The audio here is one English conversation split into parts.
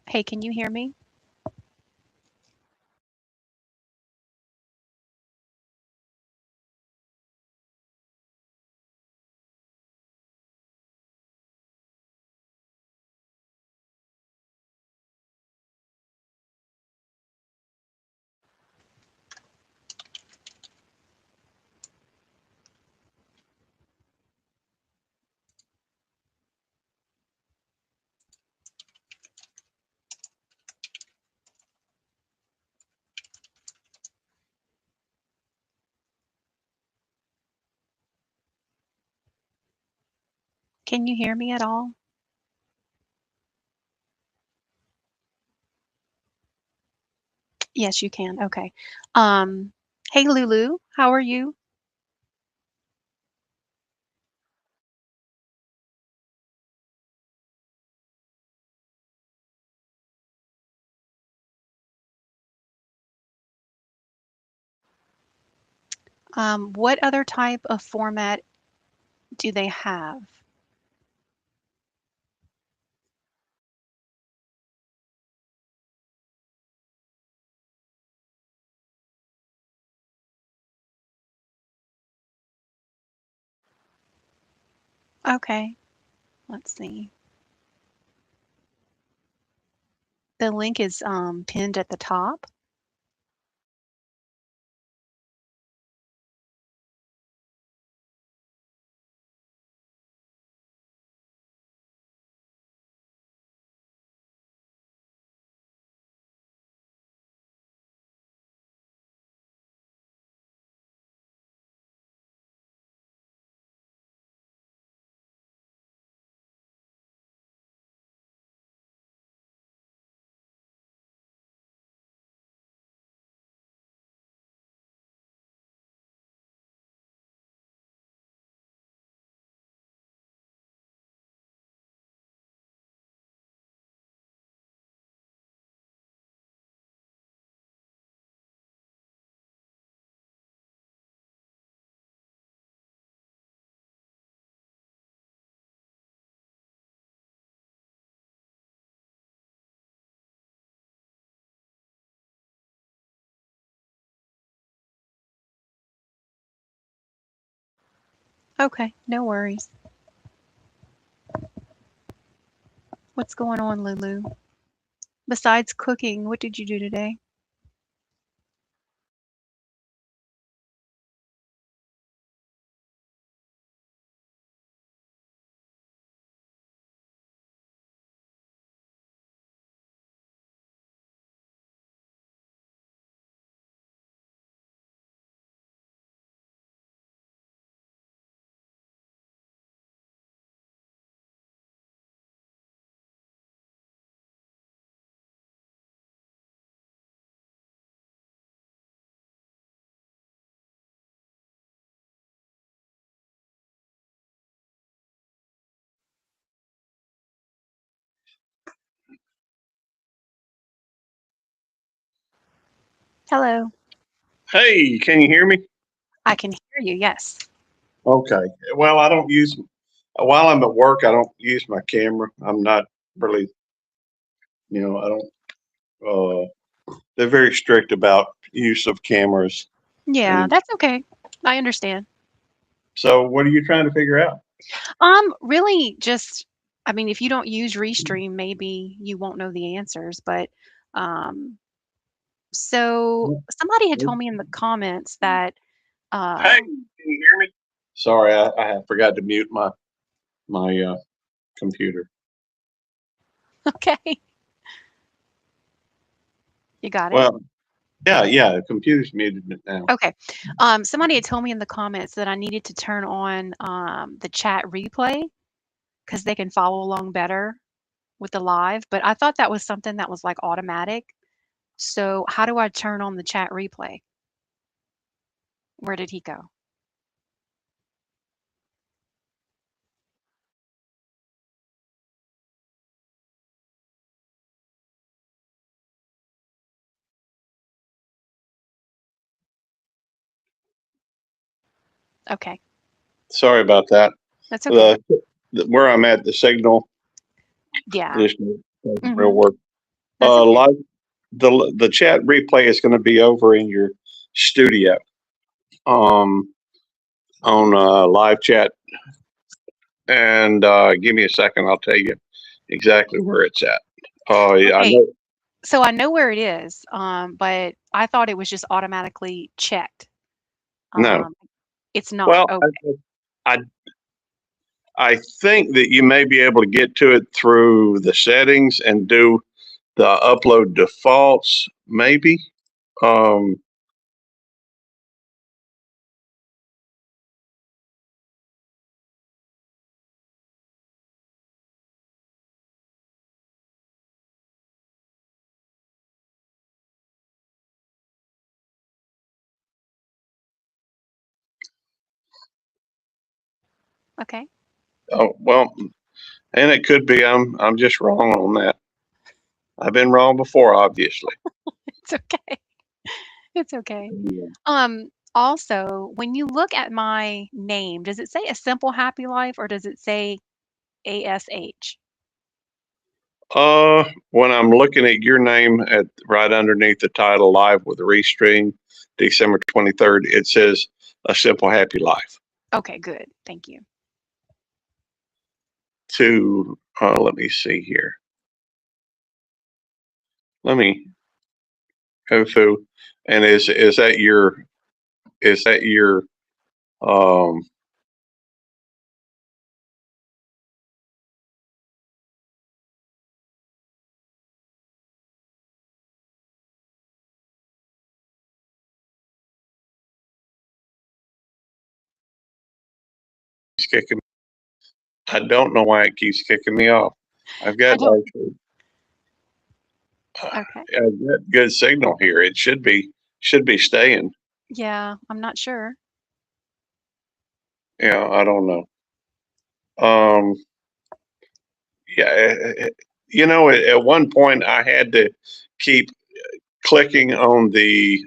Hey, can you hear me? Can you hear me at all? Yes, you can. Okay. Um, hey, Lulu, how are you? What other type of format do they have? Okay, let's see. The link is pinned at the top. Okay, no worries. What's going on, Lulu? Besides cooking, what did you do today? Hello. Hey, can you hear me? I can hear you, yes. Okay. Well, I don't use, while I'm at work, I don't use my camera. I'm not really, I don't, they're very strict about use of cameras. Yeah, And that's okay. I understand. so what are you trying to figure out? Really just I mean, if you don't use Restream, maybe you won't know the answers, but um so somebody had told me in the comments that Hey, uh can you hear me? Sorry, I forgot to mute my computer. okay, you got it. Well, yeah, the computer's muted now. Okay. Somebody had told me in the comments that I needed to turn on the chat replay because they can follow along better with the live, but I thought that was something that was like automatic. So how do I turn on the chat replay? Where did he go? Okay. Sorry about that. That's okay. The, where I'm at, the signal Yeah. just doesn't real Mhm. work. That's okay. Live the chat replay is going to be over in your studio. Um, on live chat, and give me a second. I'll tell you exactly where it's at. Yeah, I Okay. know. So I know where it is, but I thought it was just automatically checked. No. Um, it's not. Well, Okay. I I think that you may be able to get to it through the settings and do the upload defaults, maybe. Um, Okay. oh well, and it could be I'm just wrong on that. I've been wrong before, obviously. It's okay. It's okay. Also, when you look at my name, does it say a simple happy life or does it say ASH? When I'm looking at your name at right underneath the title, live with Restream, December 23rd, it says a simple happy life. Okay, good. Thank you. To let me see here. Let me go through. And is that your um it's kicking? I don't know why it keeps kicking me off. I've I got don't. actually Okay. I've got good signal here. It should be staying. Yeah, I'm not sure. Yeah, I don't know. Um, yeah, at one point I had to keep clicking on the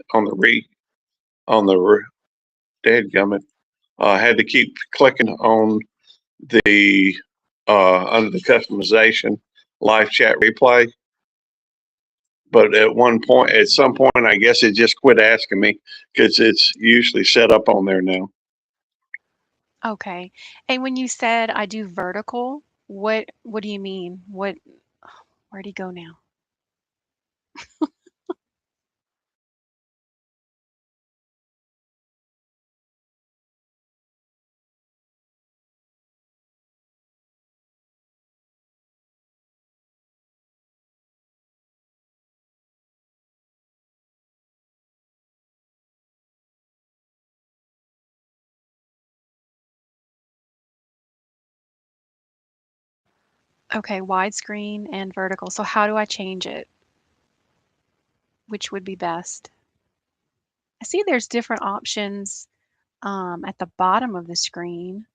dadgummit. I had to keep clicking on the under the customization live chat replay. But at some point, I guess it just quit asking me because it's usually set up on there now. Okay. And when you said I do vertical, what do you mean? Where'd he go now? Okay, widescreen and vertical. So how do I change it? Which would be best? I see there's different options at the bottom of the screen.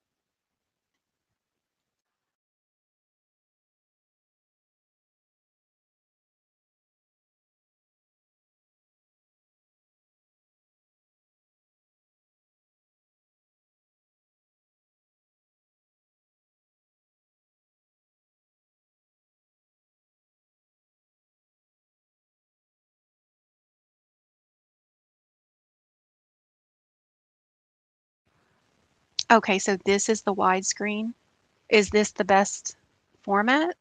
Okay, so this is the widescreen. Is this the best format?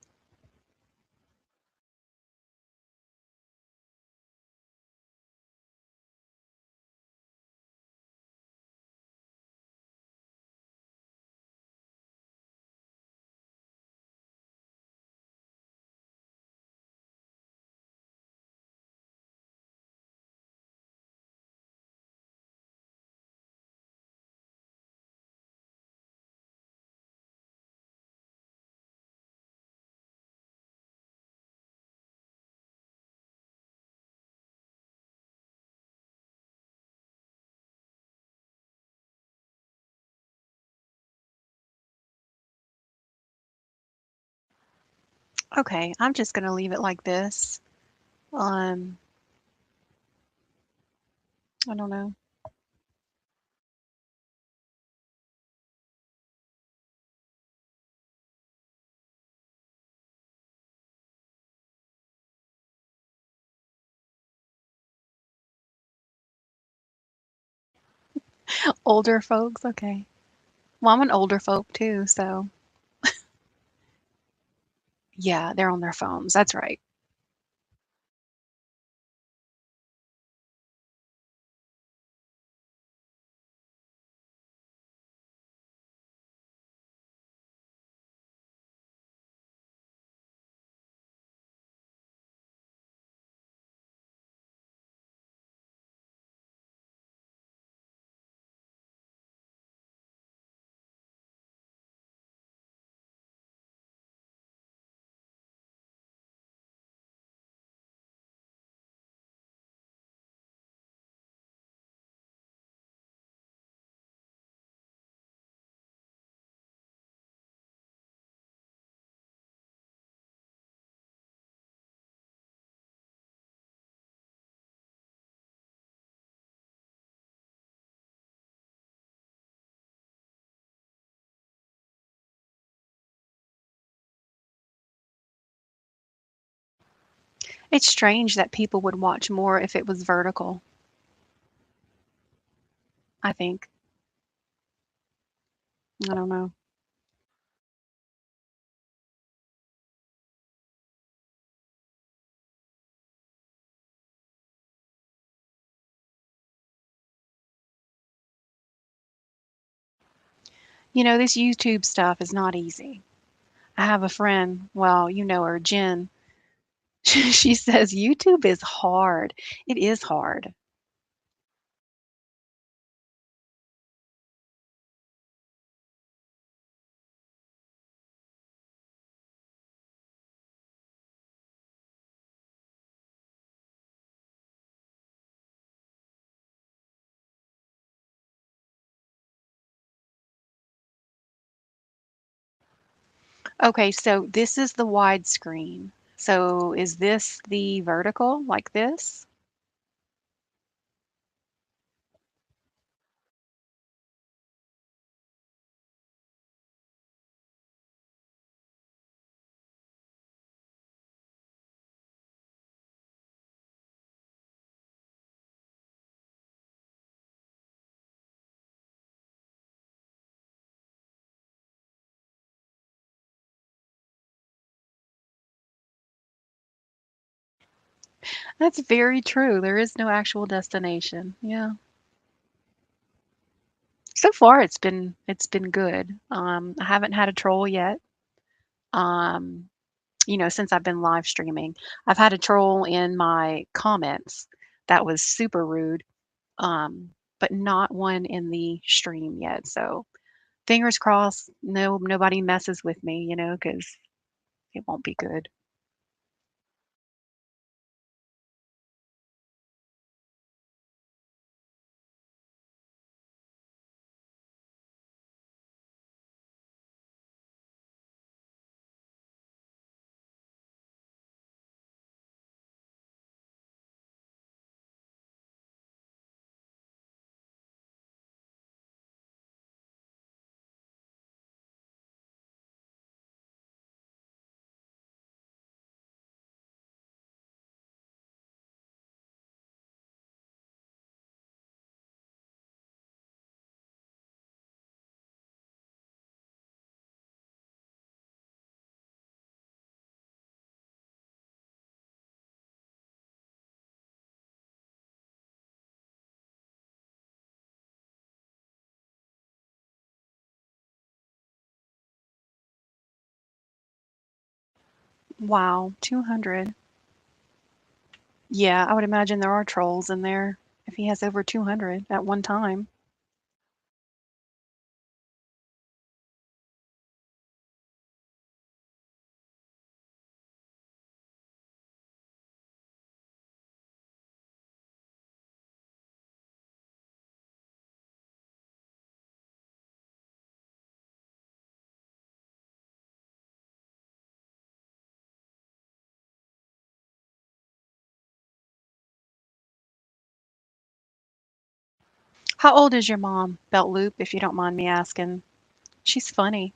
Okay, I'm just going to leave it like this. Um, I don't know. Older folks, okay. Well, I'm an older folk too, so yeah, they're on their phones. That's right. It's strange that people would watch more if it was vertical, I think. I don't know. This YouTube stuff is not easy. I have a friend, well, you know her, Jen. She says YouTube is hard. It is hard. Okay, so this is the widescreen. So is this the vertical like this? That's very true. There is no actual destination. Yeah. So far it's been good. I haven't had a troll yet. Um, since I've been live streaming. I've had a troll in my comments that was super rude, but not one in the stream yet. So fingers crossed, nobody messes with me, because it won't be good. Wow, 200. Yeah, I would imagine there are trolls in there if he has over 200 at one time. How old is your mom, Belt Loop, if you don't mind me asking? She's funny.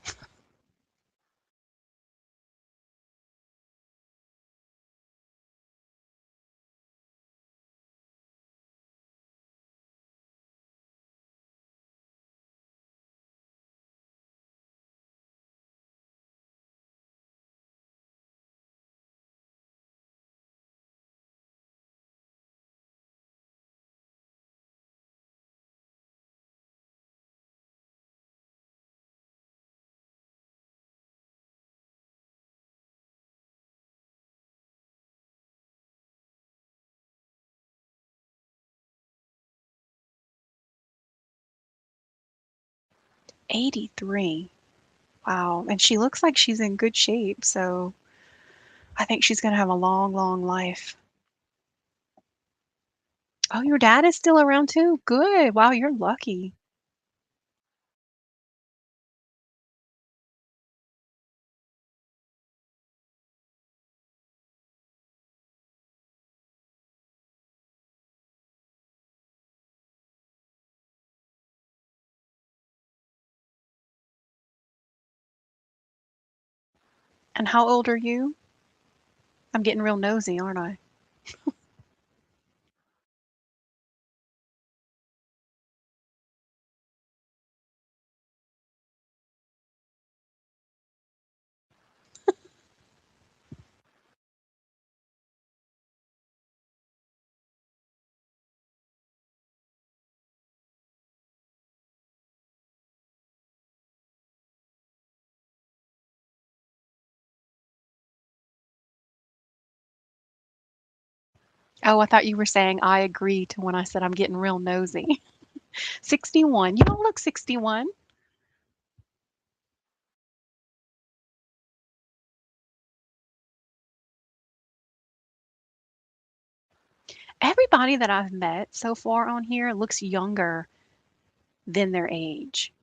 83. Wow. And she looks like she's in good shape. So I think she's going to have a long, long life. Oh, your dad is still around too? Good. Wow, you're lucky. And how old are you? I'm getting real nosy, aren't I? Oh, I thought you were saying I agree to when I said I'm getting real nosy. 61. You don't look 61. Everybody that I've met so far on here looks younger than their age,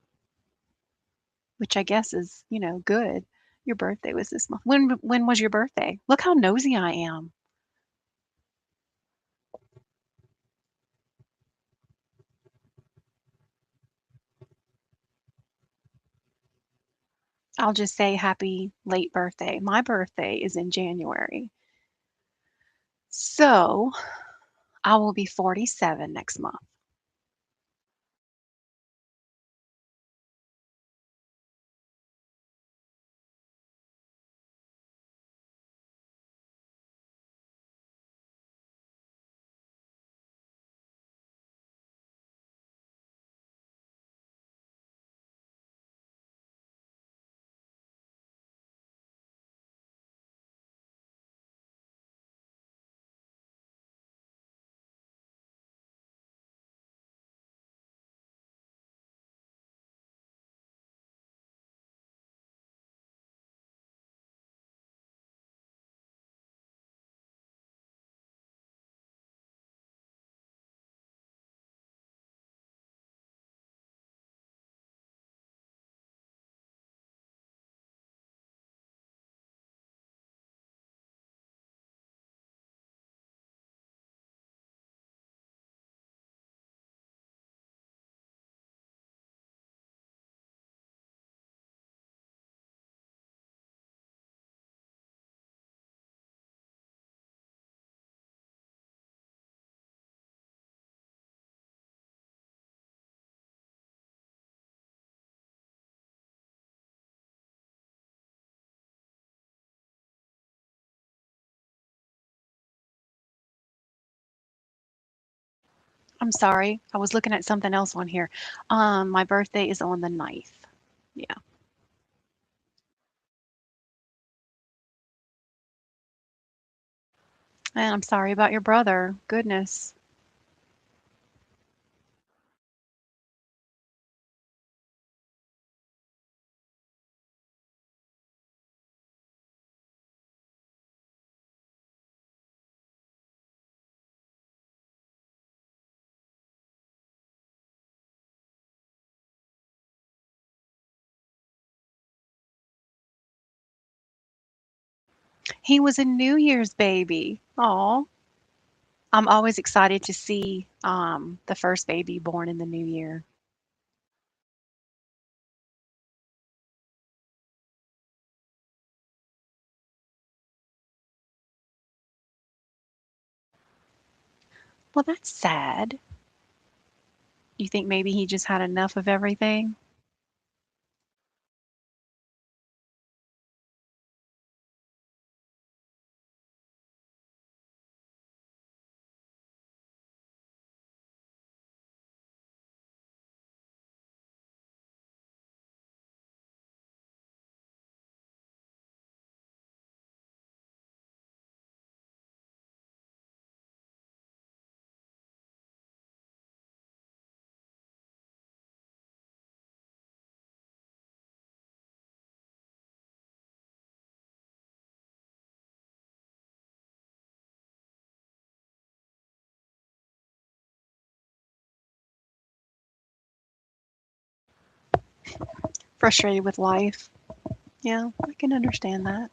which I guess is, good. Your birthday was this month. When was your birthday? Look how nosy I am. I'll just say happy late birthday. My birthday is in January. So, I will be 47 next month. I'm sorry. I was looking at something else on here. My birthday is on the 9th. Yeah. And I'm sorry about your brother. Goodness. He was a New Year's baby. Aw. I'm always excited to see the first baby born in the new year. Well, that's sad. You think maybe he just had enough of everything? Frustrated with life. Yeah, I can understand that.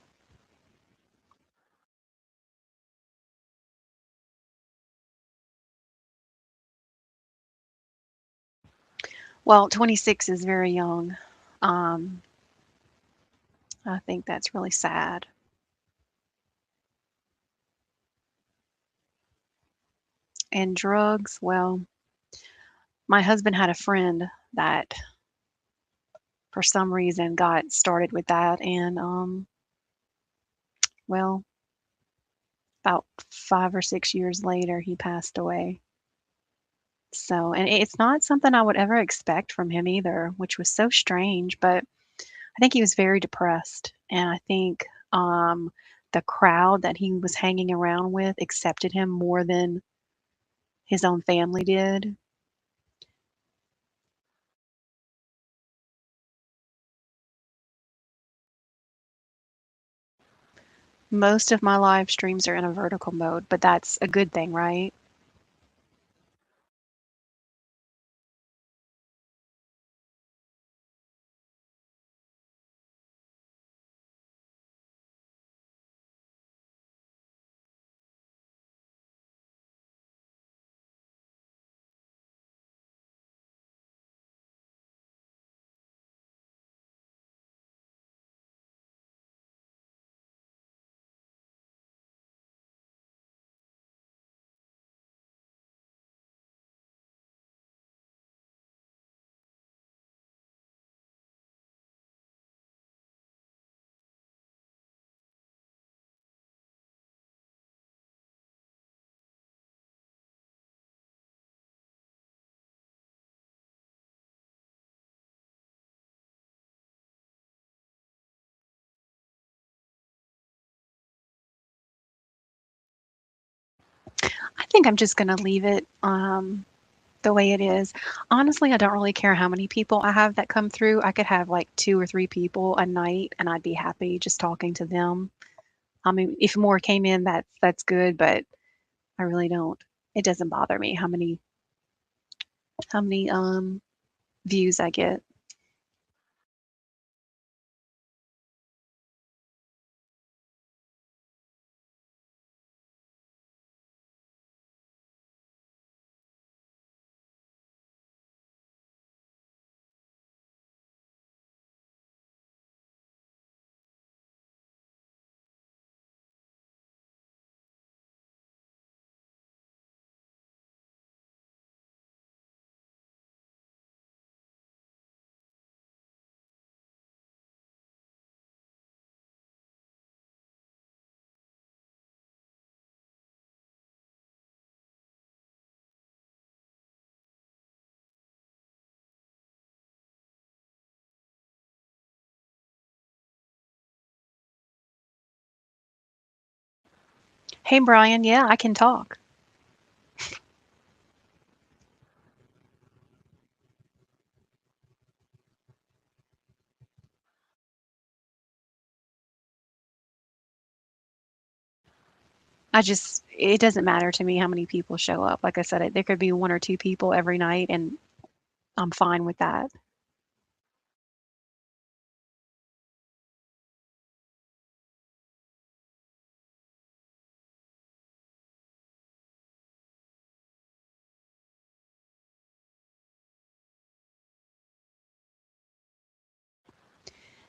Well, 26 is very young. Um, I think that's really sad. And drugs, well, my husband had a friend that for some reason got started with that and well, about 5 or 6 years later he passed away. So, and it's not something I would ever expect from him either, which was so strange, but I think he was very depressed and I think the crowd that he was hanging around with accepted him more than his own family did. Most of my live streams are in a vertical mode, but that's a good thing, right? I think I'm just going to leave it the way it is. Honestly, I don't really care how many people I have that come through. I could have like 2 or 3 people a night and I'd be happy just talking to them. I mean, if more came in, that's good, but I really don't. It doesn't bother me how many views I get. Hey, Brian, yeah, I can talk. It doesn't matter to me how many people show up. Like I said, there could be 1 or 2 people every night, and I'm fine with that.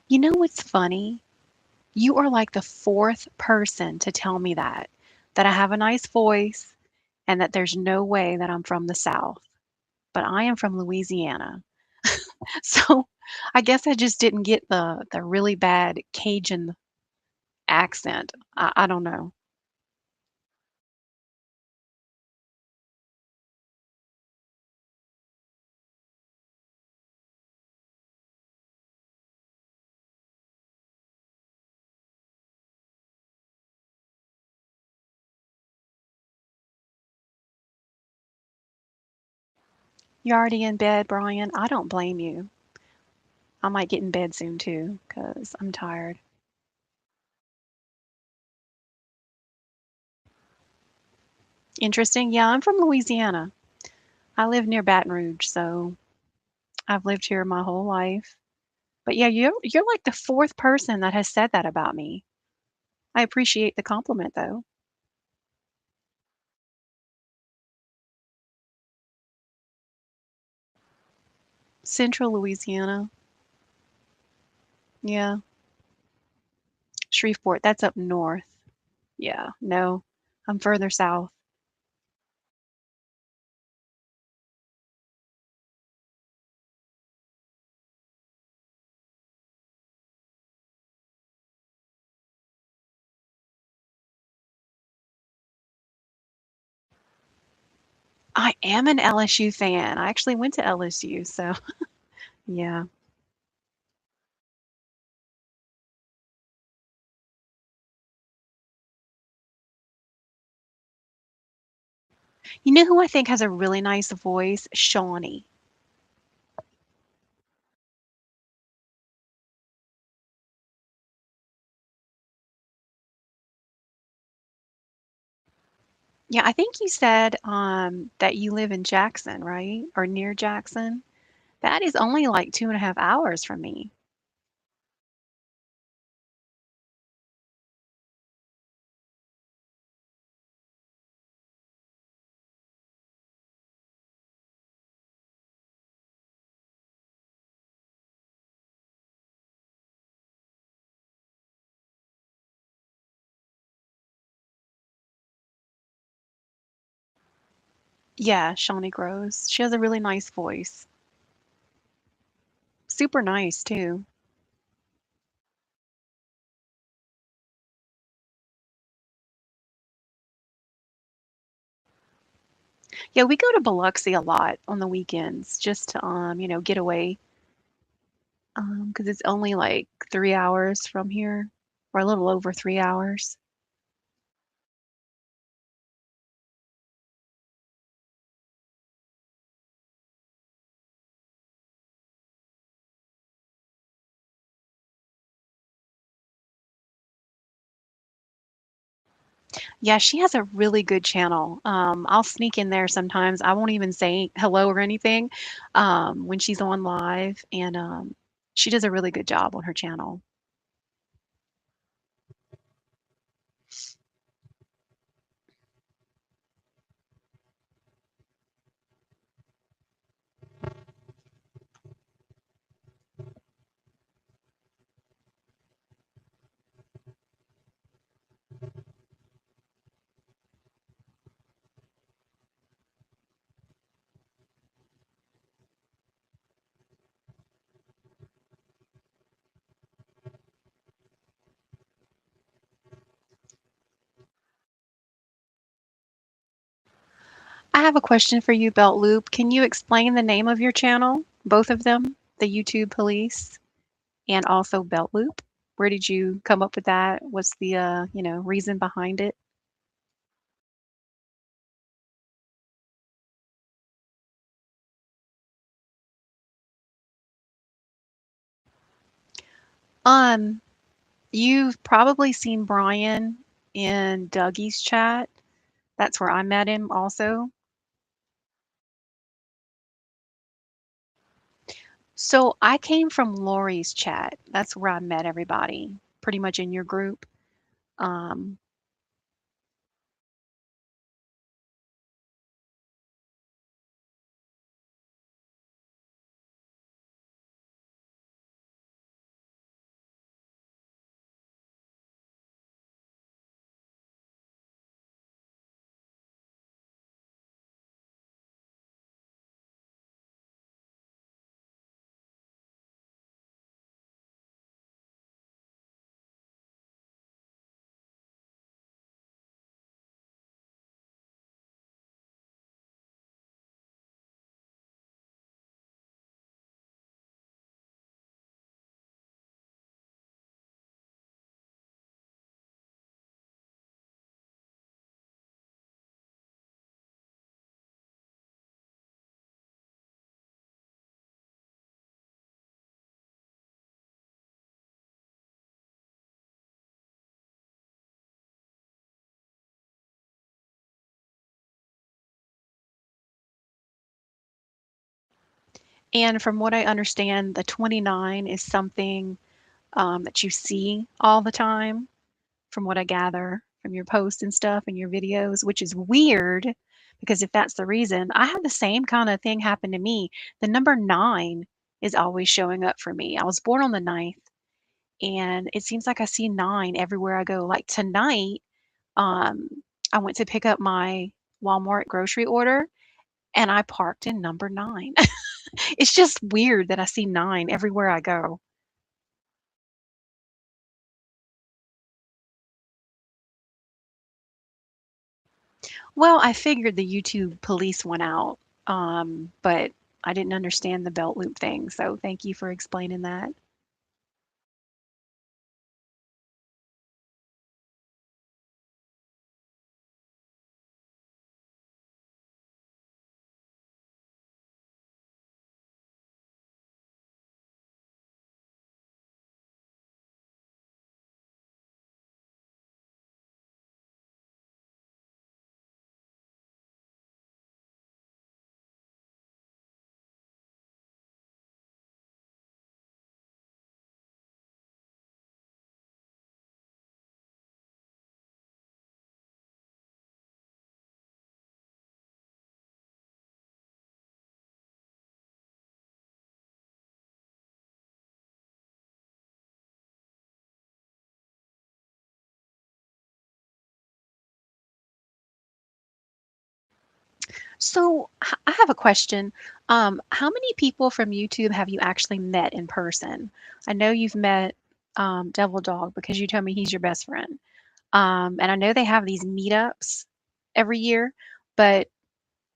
You know what's funny? You are like the fourth person to tell me that I have a nice voice and that there's no way that I'm from the South. But I am from Louisiana. So I guess I just didn't get the really bad Cajun accent. I don't know. You're already in bed, Brian. I don't blame you. I might get in bed soon too, because I'm tired. Interesting. Yeah, I'm from Louisiana. I live near Baton Rouge, so I've lived here my whole life. But yeah, you're like the 4th person that has said that about me. I appreciate the compliment though. Central Louisiana. Yeah. Shreveport, that's up north. Yeah, no. I'm further south. I am an LSU fan. I actually went to LSU, so yeah. You know who I think has a really nice voice? Shawnee. Yeah, I think you said, that you live in Jackson, right? Or near Jackson? That is only like 2.5 hours from me. Yeah, Shawnee Grows. She has a really nice voice. Super nice too. Yeah, we go to Biloxi a lot on the weekends just to, get away, 'cause it's only like 3 hours from here, or a little over 3 hours. Yeah, she has a really good channel. I'll sneak in there sometimes. I won't even say hello or anything, when she's on live, and, she does a really good job on her channel. I have a question for you, Belt Loop. Can you explain the name of your channel? Both of them, the YouTube Police and also Belt Loop. Where did you come up with that? What's the reason behind it? Um, you've probably seen Brian in Dougie's chat. That's where I met him also. So I came from Lori's chat. That's where I met everybody, pretty much in your group. Um, And from what I understand, the 29 is something that you see all the time, from what I gather from your posts and stuff and your videos, which is weird because if that's the reason, I had the same kind of thing happen to me. The number 9 is always showing up for me. I was born on the 9th, and it seems like I see 9 everywhere I go. Like tonight, um, I went to pick up my Walmart grocery order and I parked in number 9. It's just weird that I see 9 everywhere I go. Well, I figured the YouTube police went out, but I didn't understand the belt loop thing, so thank you for explaining that. So I have a question. How many people from YouTube have you actually met in person? I know you've met Devil Dog because you told me he's your best friend. And I know they have these meetups every year, but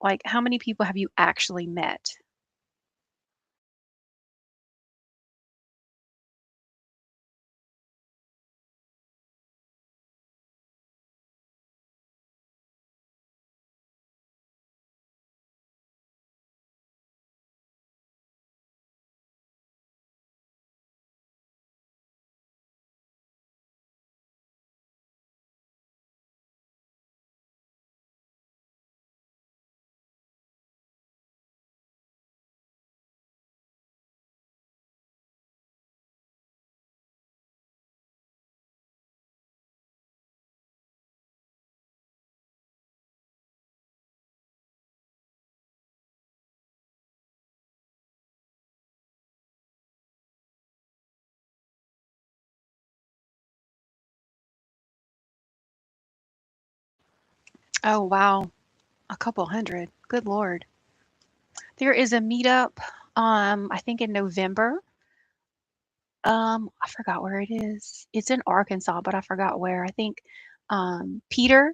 like, how many people have you actually met? Oh, wow. A couple hundred. Good Lord. There is a meetup, I think in November. I forgot where it is. It's in Arkansas, but I forgot where. I think Peter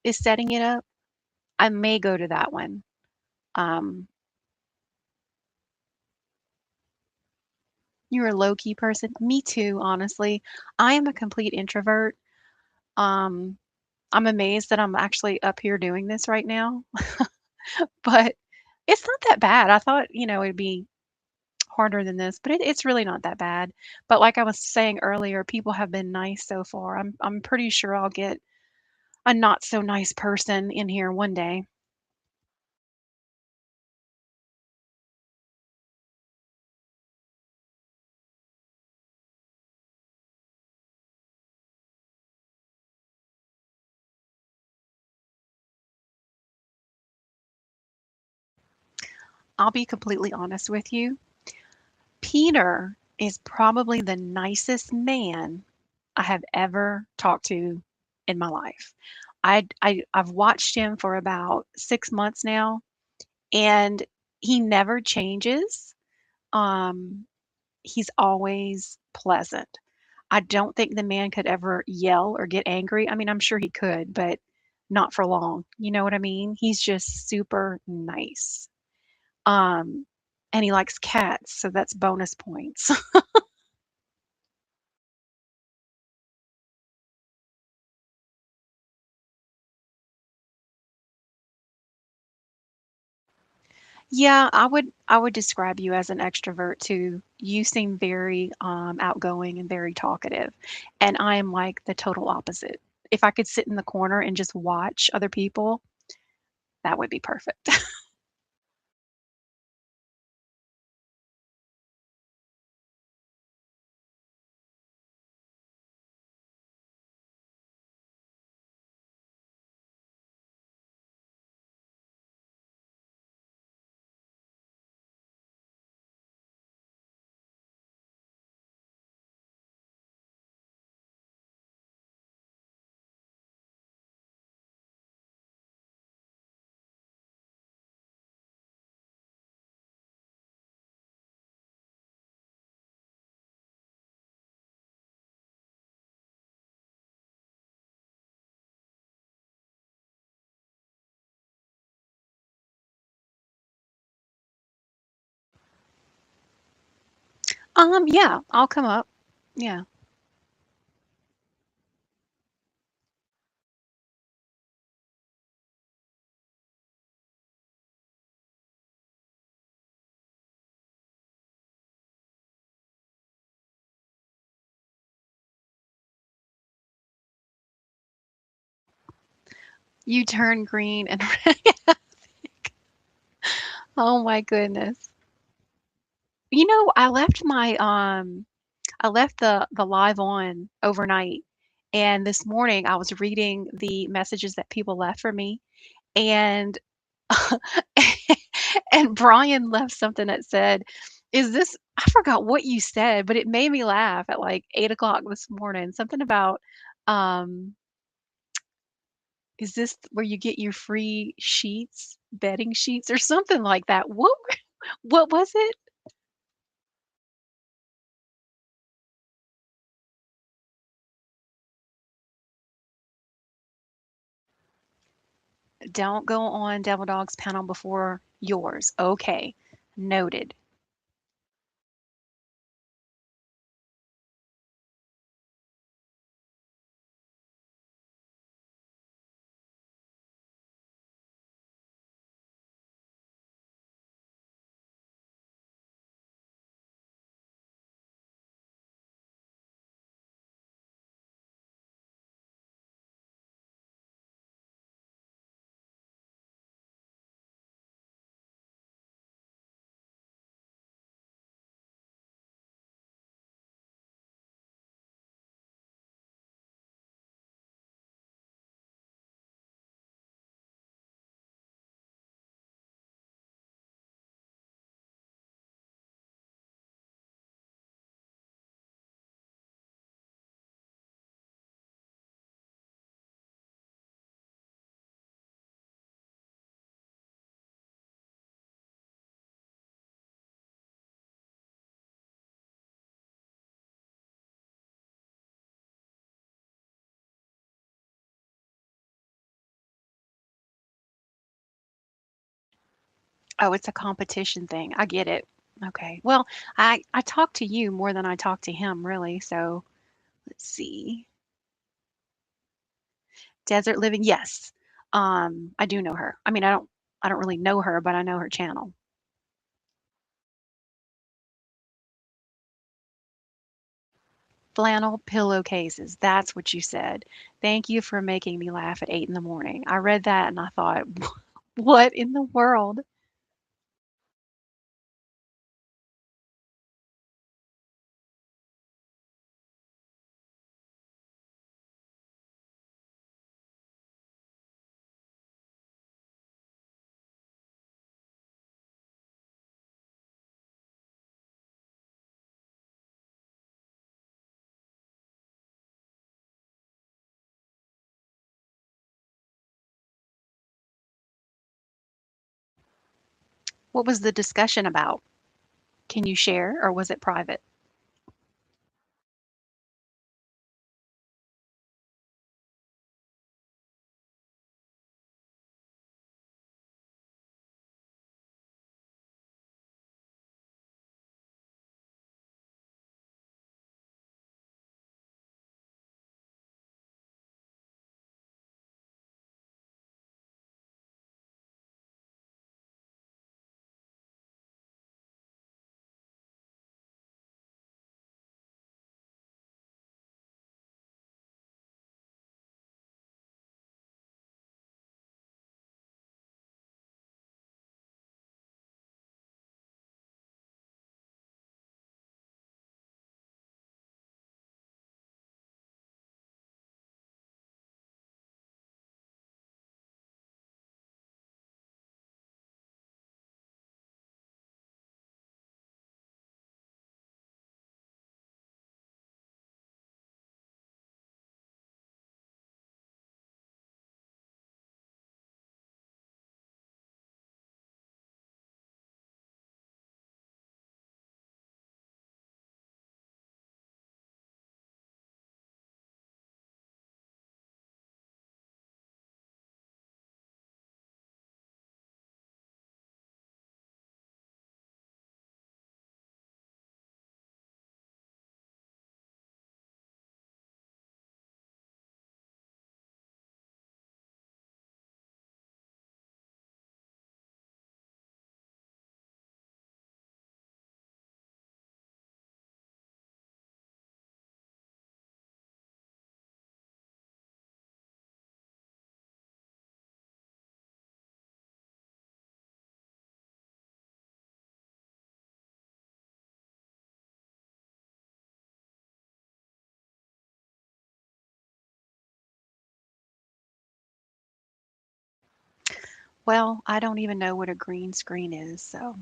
is setting it up. I may go to that one. Um, you're a low key person. Me too, honestly. I am a complete introvert. Um, I'm amazed that I'm actually up here doing this right now, but it's not that bad. I thought, it'd be harder than this, but it's really not that bad. But like I was saying earlier, people have been nice so far. I'm pretty sure I'll get a not so nice person in here one day. I'll be completely honest with you. Peter is probably the nicest man I have ever talked to in my life. I've watched him for about 6 months now, and he never changes. Um, he's always pleasant. I don't think the man could ever yell or get angry. I mean, I'm sure he could, but not for long. You know what I mean? He's just super nice. Um, and he likes cats, so that's bonus points. Yeah, I would describe you as an extrovert too. You seem very outgoing and very talkative, and I am like the total opposite. If I could sit in the corner and just watch other people, that would be perfect. Yeah, I'll come up. Yeah. You turn green and oh my goodness. I left the live on overnight, and this morning I was reading the messages that people left for me, and and Brian left something that said, "Is this?" I forgot what you said, but it made me laugh at like 8 o'clock this morning. Something about, um, "Is this where you get your free sheets, bedding sheets, or something like that?" What was it? Don't go on Devil Dog's panel before yours. Okay, noted. Oh, it's a competition thing. I get it. Okay. Well, I talk to you more than I talk to him, really. So let's see. Desert Living. Yes. I do know her. I mean, I don't really know her, but I know her channel. Flannel pillowcases. That's what you said. Thank you for making me laugh at 8 in the morning. I read that and I thought, what in the world? What was the discussion about? Can you share or was it private? Well, I don't even know what a green screen is, so.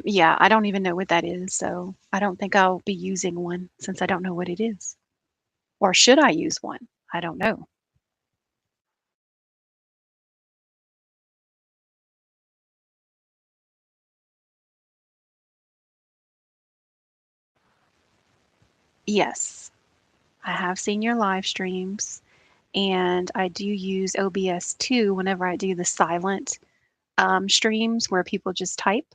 Yeah, I don't even know what that is, so I don't think I'll be using one since I don't know what it is. Or should I use one? I don't know. Yes, I have seen your live streams, and I do use OBS too whenever I do the silent streams where people just type.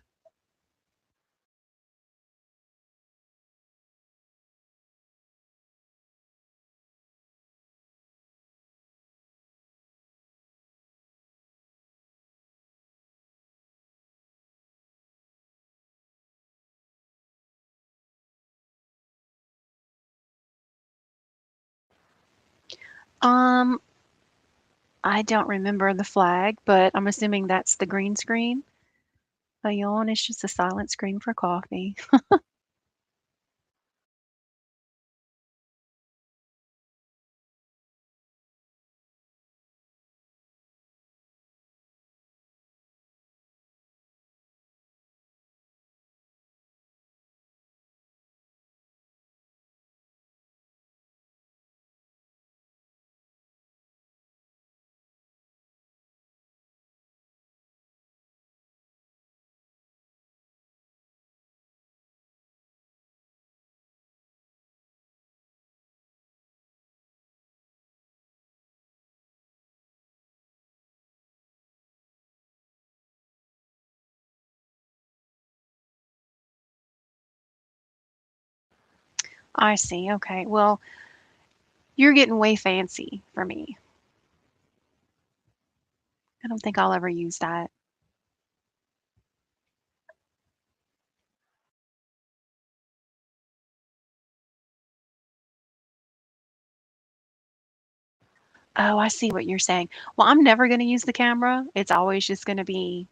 Um, I don't remember the flag, but I'm assuming that's the green screen. A yawn is just a silent scream for coffee. I see. Okay. Well, you're getting way fancy for me. I don't think I'll ever use that. Oh, I see what you're saying. Well, I'm never going to use the camera. It's always just going to be,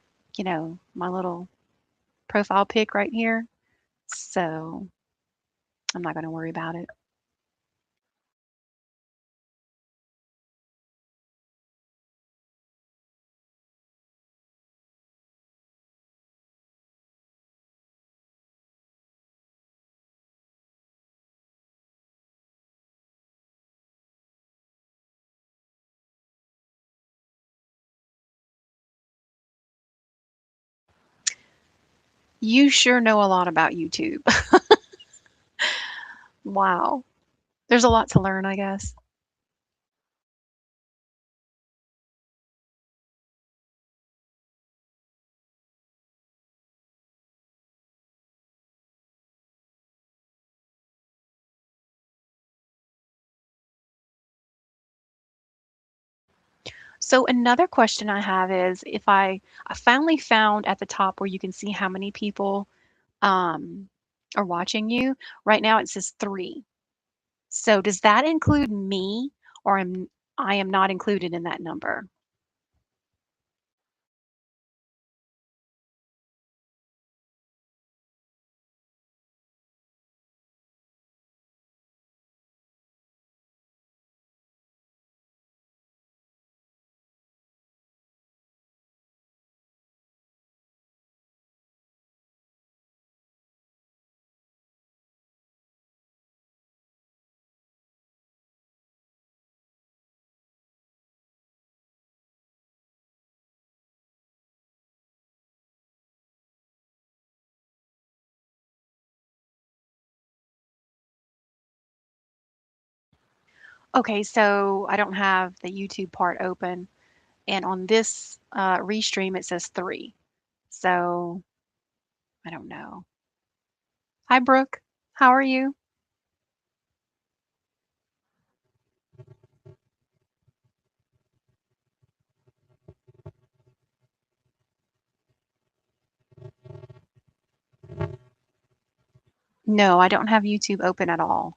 my little profile pic right here. So I'm not going to worry about it. You sure know a lot about YouTube. Wow. There's a lot to learn, I guess. So another question I have is if I finally found at the top where you can see how many people um, are watching you. Right now it says 3. So does that include me or I am not included in that number? Okay, so I don't have the YouTube part open, and on this restream it says 3. So I don't know. Hi, Brooke. How are you? No, I don't have YouTube open at all.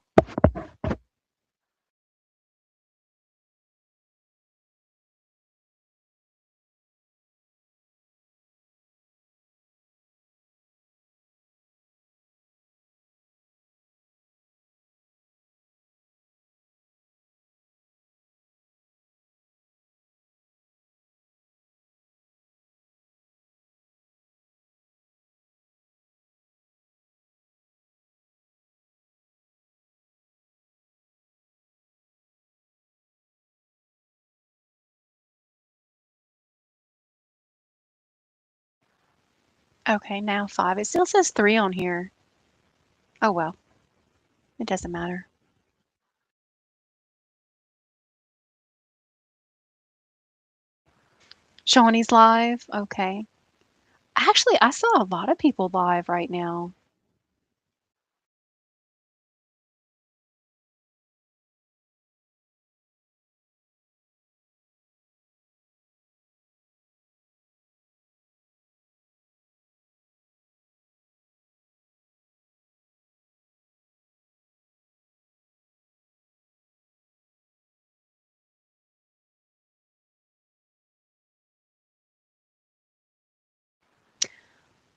Okay, now 5. It still says 3 on here. Oh well, it doesn't matter. Shawnee's live. Okay. Actually, I saw a lot of people live right now.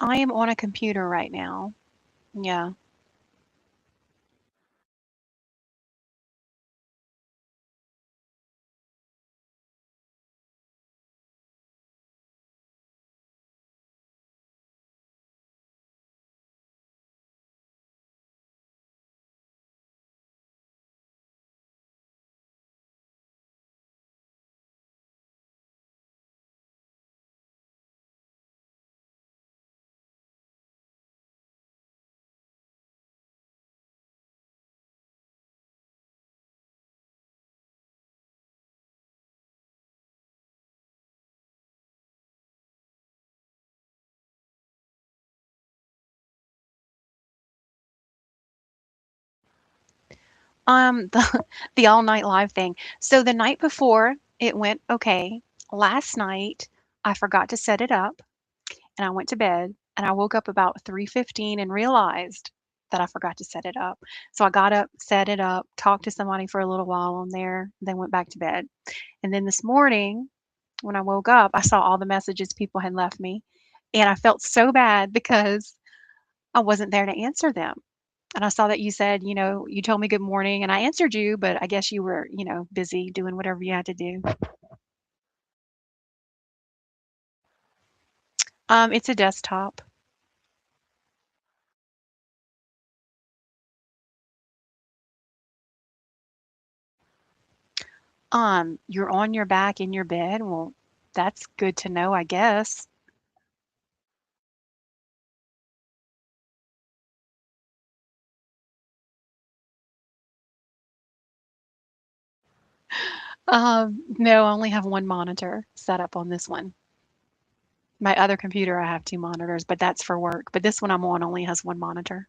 I am on a computer right now. Yeah. The all night live thing. So the night before, it went okay. Last night, I forgot to set it up and I went to bed and I woke up about 3:15 and realized that I forgot to set it up. So I got up, set it up, talked to somebody for a little while on there, then went back to bed. And then this morning, when I woke up, I saw all the messages people had left me and I felt so bad because I wasn't there to answer them. And I saw that you said, you told me good morning and I answered you, but I guess you were, busy doing whatever you had to do. It's a desktop. You're on your back in your bed. Well, that's good to know, I guess. No, I only have one monitor set up on this one. My other computer, I have two monitors, but that's for work. But this one I'm on only has one monitor.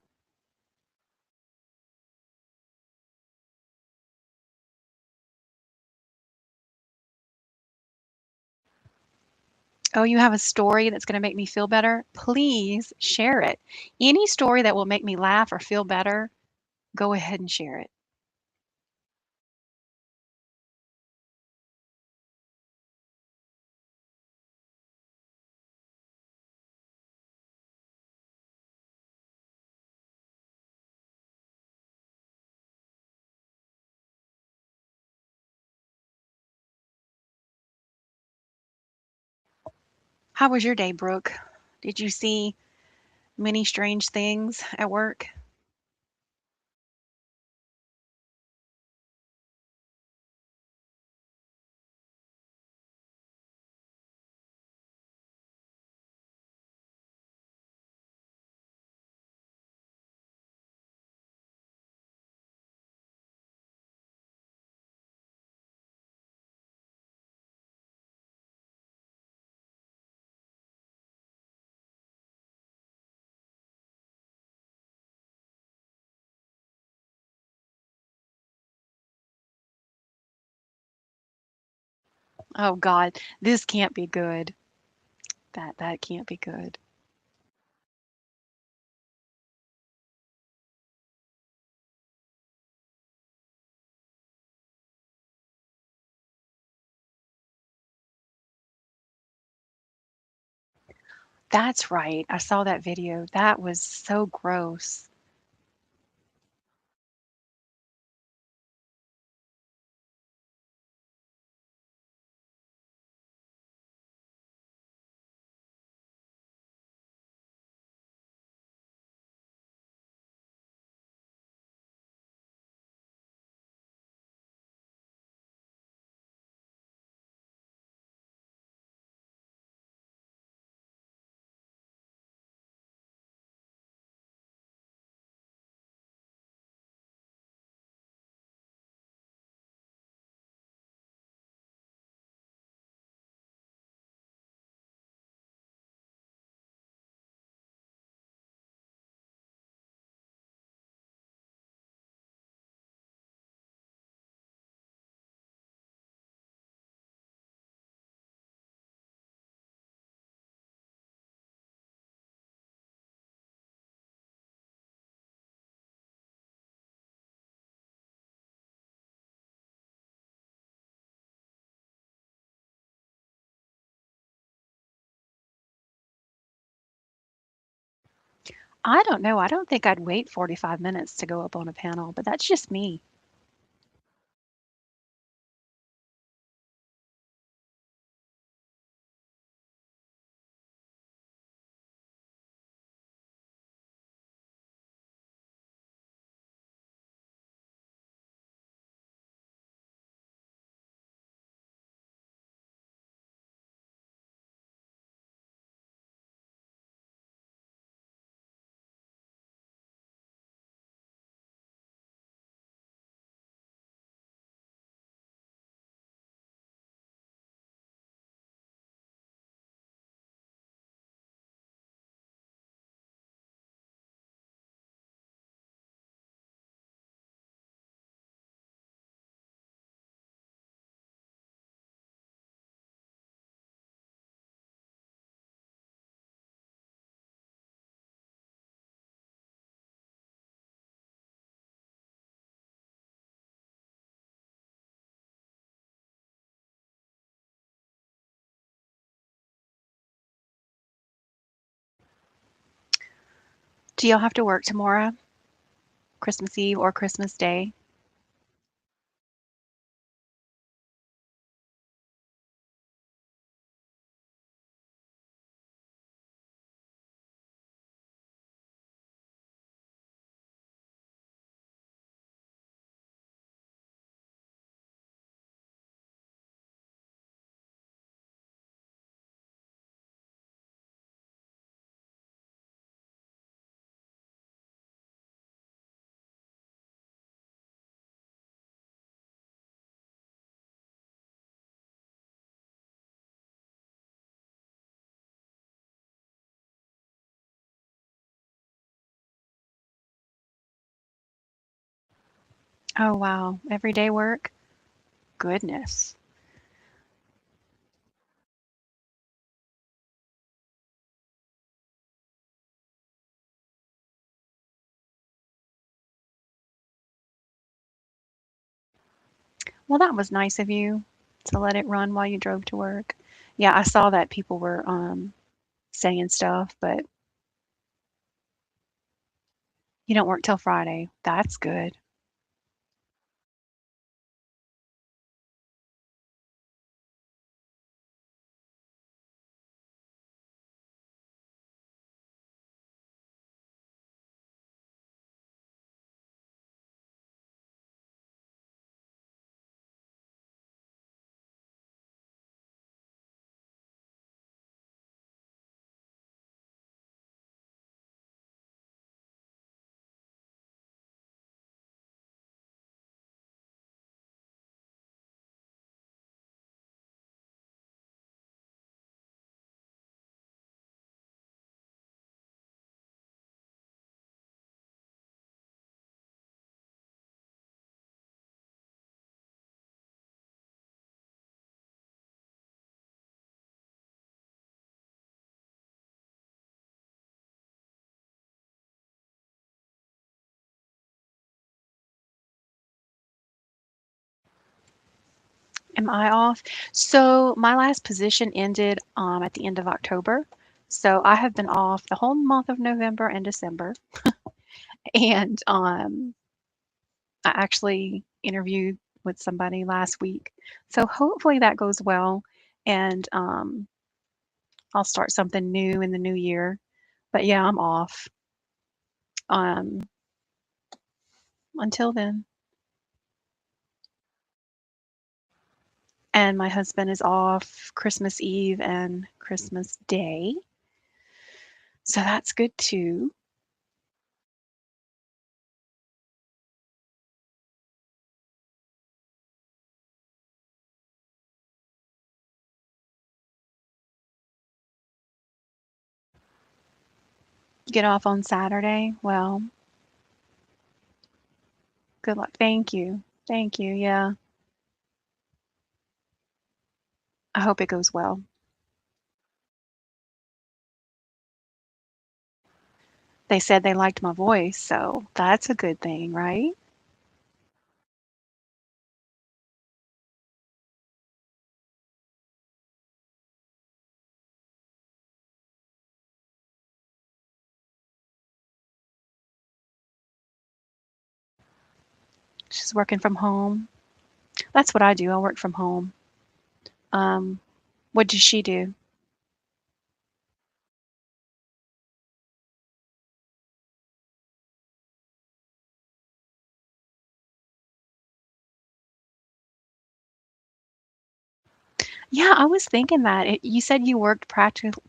Oh, you have a story that's going to make me feel better? Please share it. Any story that will make me laugh or feel better, go ahead and share it. How was your day, Brooke? Did you see many strange things at work? Oh God, this can't be good. That can't be good. That's right. I saw that video. That was so gross. I don't know. I don't think I'd wait 45 minutes to go up on a panel, but that's just me. Do y'all have to work tomorrow? Christmas Eve or Christmas Day? Oh, wow. Everyday work? Goodness. Well, that was nice of you to let it run while you drove to work. Yeah, I saw that people were saying stuff, but you don't work till Friday. That's good. Am I off? So my last position ended at the end of October. So I have been off the whole month of November and December, and I actually interviewed with somebody last week. So hopefully that goes well, and I'll start something new in the new year. But yeah, I'm off um, until then. And my husband is off Christmas Eve and Christmas Day. So that's good too. Get off on Saturday. Well, good luck. Thank you. Thank you. Yeah. I hope it goes well. They said they liked my voice, so that's a good thing, right? She's working from home. That's what I do. I work from home. Um, what does she do? Yeah, I was thinking that. You said you worked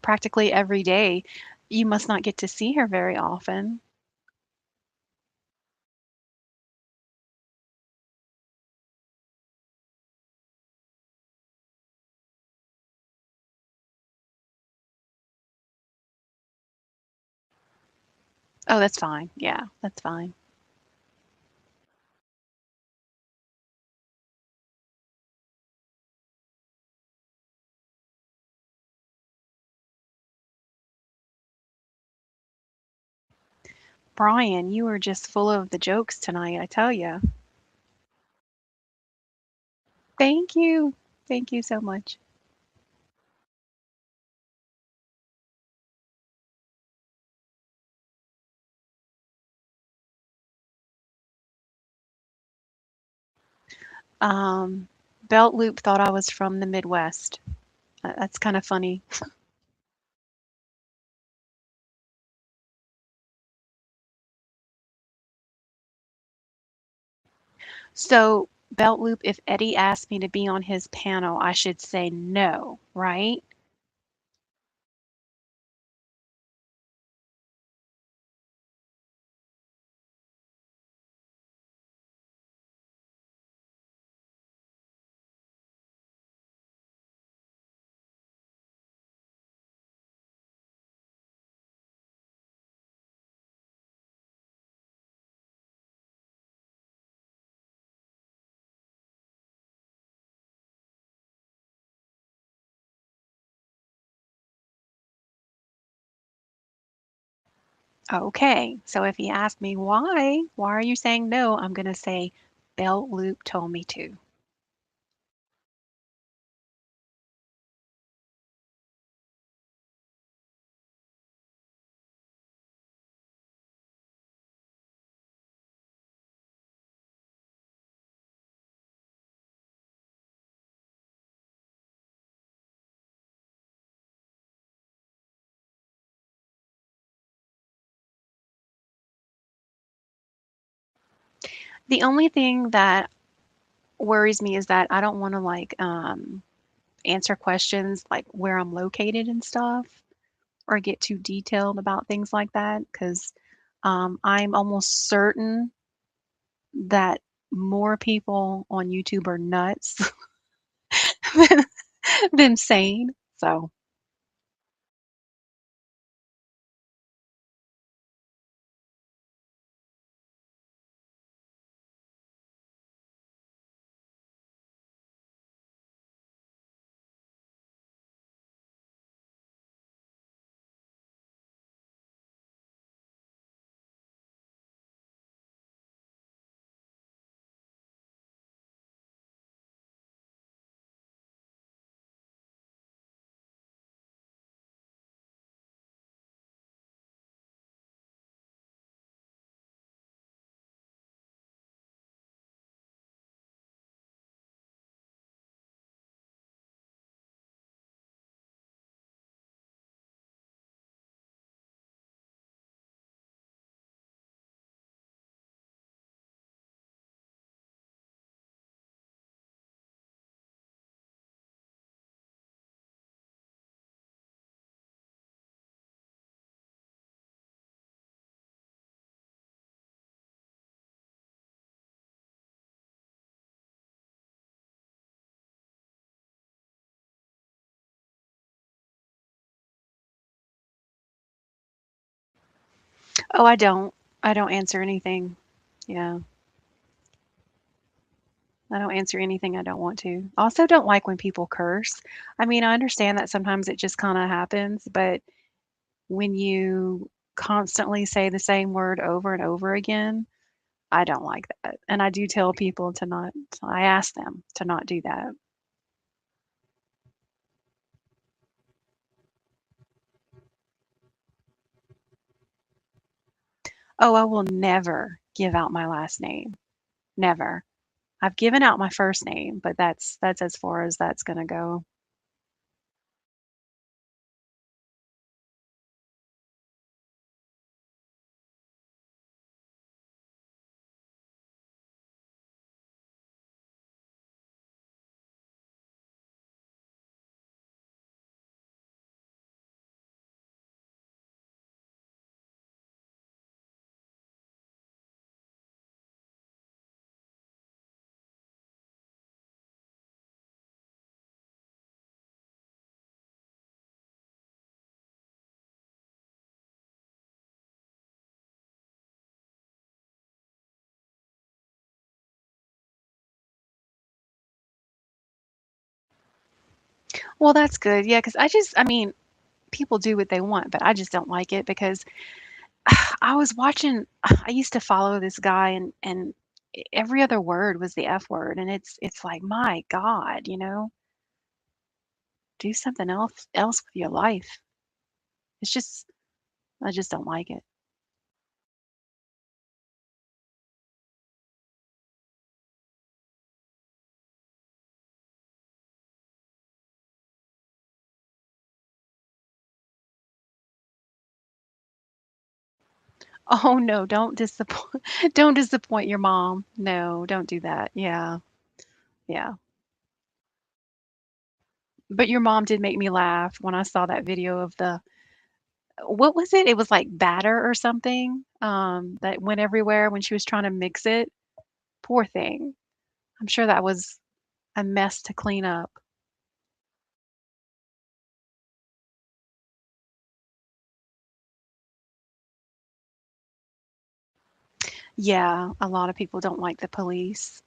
practically every day. You must not get to see her very often. Oh, that's fine. Yeah, that's fine. Brian, you were just full of the jokes tonight, I tell you. Thank you. Thank you so much. Um, Belt Loop thought I was from the Midwest. That's kind of funny. So, Belt Loop, if Eddie asked me to be on his panel, I should say no, right? Okay. So if he asked me why are you saying no? I'm going to say Belt Loop told me to. The only thing that worries me is that I don't want to answer questions like where I'm located and stuff or get too detailed about things like that because I'm almost certain that more people on YouTube are nuts than, than sane. So, Oh, I don't. I don't answer anything. Yeah, I don't answer anything I don't want to. Also, don't like when people curse. I mean, I understand that sometimes it just kind of happens, but when you constantly say the same word over and over again, I don't like that. And I do tell people to not, I ask them to not do that. Oh, I will never give out my last name. Never. I've given out my first name, but that's as far as that's going to go. Well, that's good. Yeah, because I mean, people do what they want, but I just don't like it because I was watching, I used to follow this guy and every other word was the F word. And it's like, my God, do something else with your life. It's just, I just don't like it. Oh no, don't disappoint don't disappoint your mom. No, don't do that. Yeah. Yeah. But your mom did make me laugh when I saw that video of the what was it? It was like batter or something, that went everywhere when she was trying to mix it. Poor thing. I'm sure that was a mess to clean up. Yeah, a lot of people don't like the police.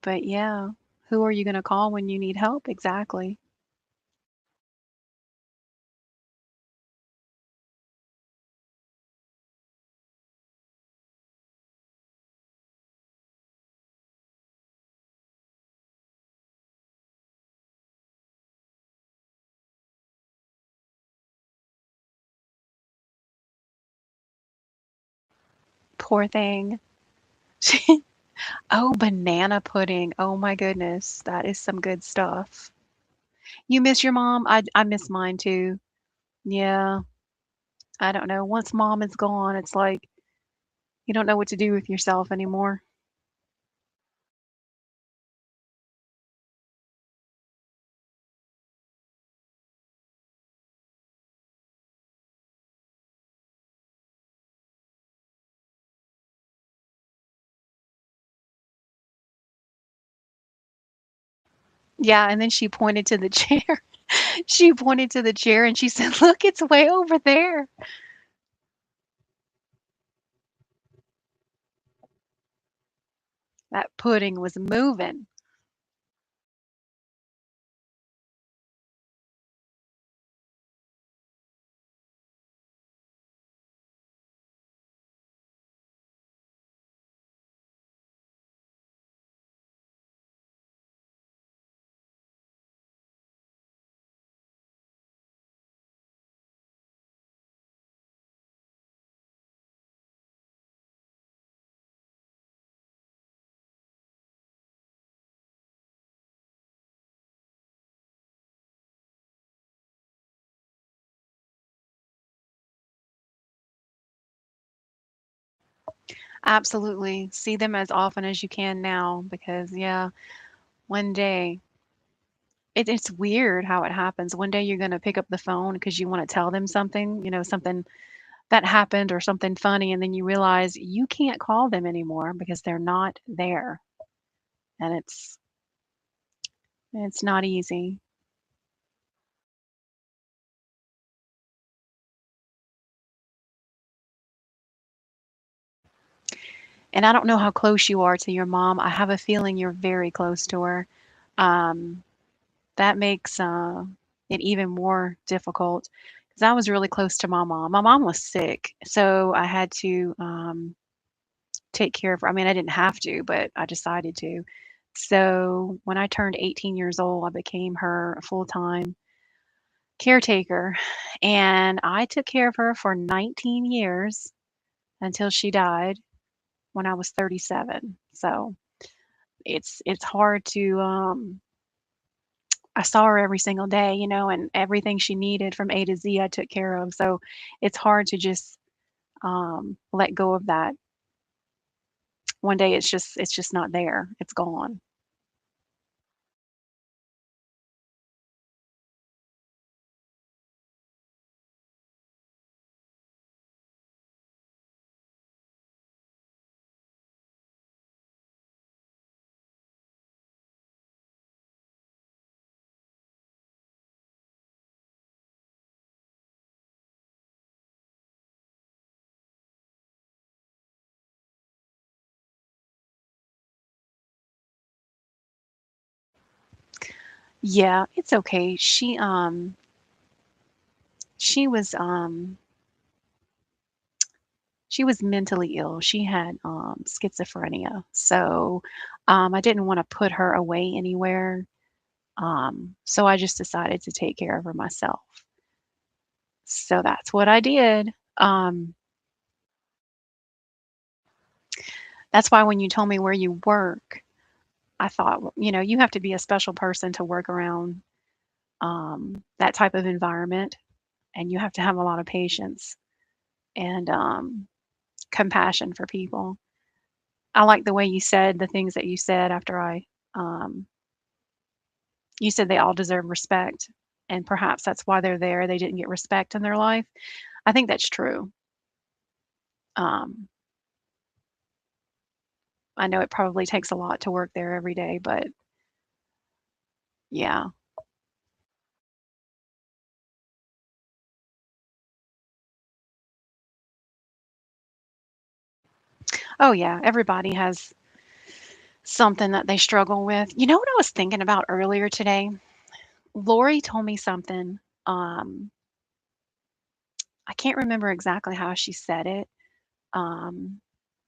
But yeah, who are you gonna call when you need help? Exactly. Poor thing. Oh, banana pudding. Oh my goodness, that is some good stuff. You miss your mom? I miss mine too. Yeah, I don't know. Once mom is gone, it's like you don't know what to do with yourself anymore. Yeah, and then she pointed to the chair. She pointed to the chair and she said, "Look, it's way over there." That pudding was moving. Absolutely. See them as often as you can now because, yeah, one day it's weird how it happens. One day you're going to pick up the phone because you want to tell them something, something that happened or something funny, and then you realize you can't call them anymore because they're not there. And it's not easy. And I don't know how close you are to your mom. I have a feeling you're very close to her. Um, that makes it even more difficult because I was really close to my mom. My mom was sick, so I had to take care of her. I mean, I didn't have to, but I decided to. So when I turned 18 years old, I became her full time caretaker, and I took care of her for 19 years until she died when I was 37. So it's hard to I saw her every single day, you know, and everything she needed from A to Z I took care of. So it's hard to just let go of that. One day it's just not there. It's gone. Yeah, it's okay. She was mentally ill. She had schizophrenia. So I didn't want to put her away anywhere. So I just decided to take care of her myself. So that's what I did. That's why when you told me where you work, I thought, you know, you have to be a special person to work around that type of environment, and you have to have a lot of patience and compassion for people. I like the way you said the things that you said after um, you said they all deserve respect, and perhaps that's why they're there. They didn't get respect in their life. I think that's true. Um, I know it probably takes a lot to work there every day, but yeah. Oh, yeah. Everybody has something that they struggle with. You know what I was thinking about earlier today? Lori told me something. Um, I can't remember exactly how she said it, um,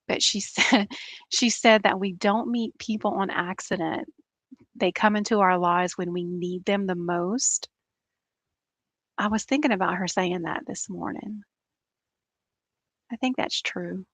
but she said she said that we don't meet people on accident. They come into our lives when we need them the most. I was thinking about her saying that this morning. I think that's true.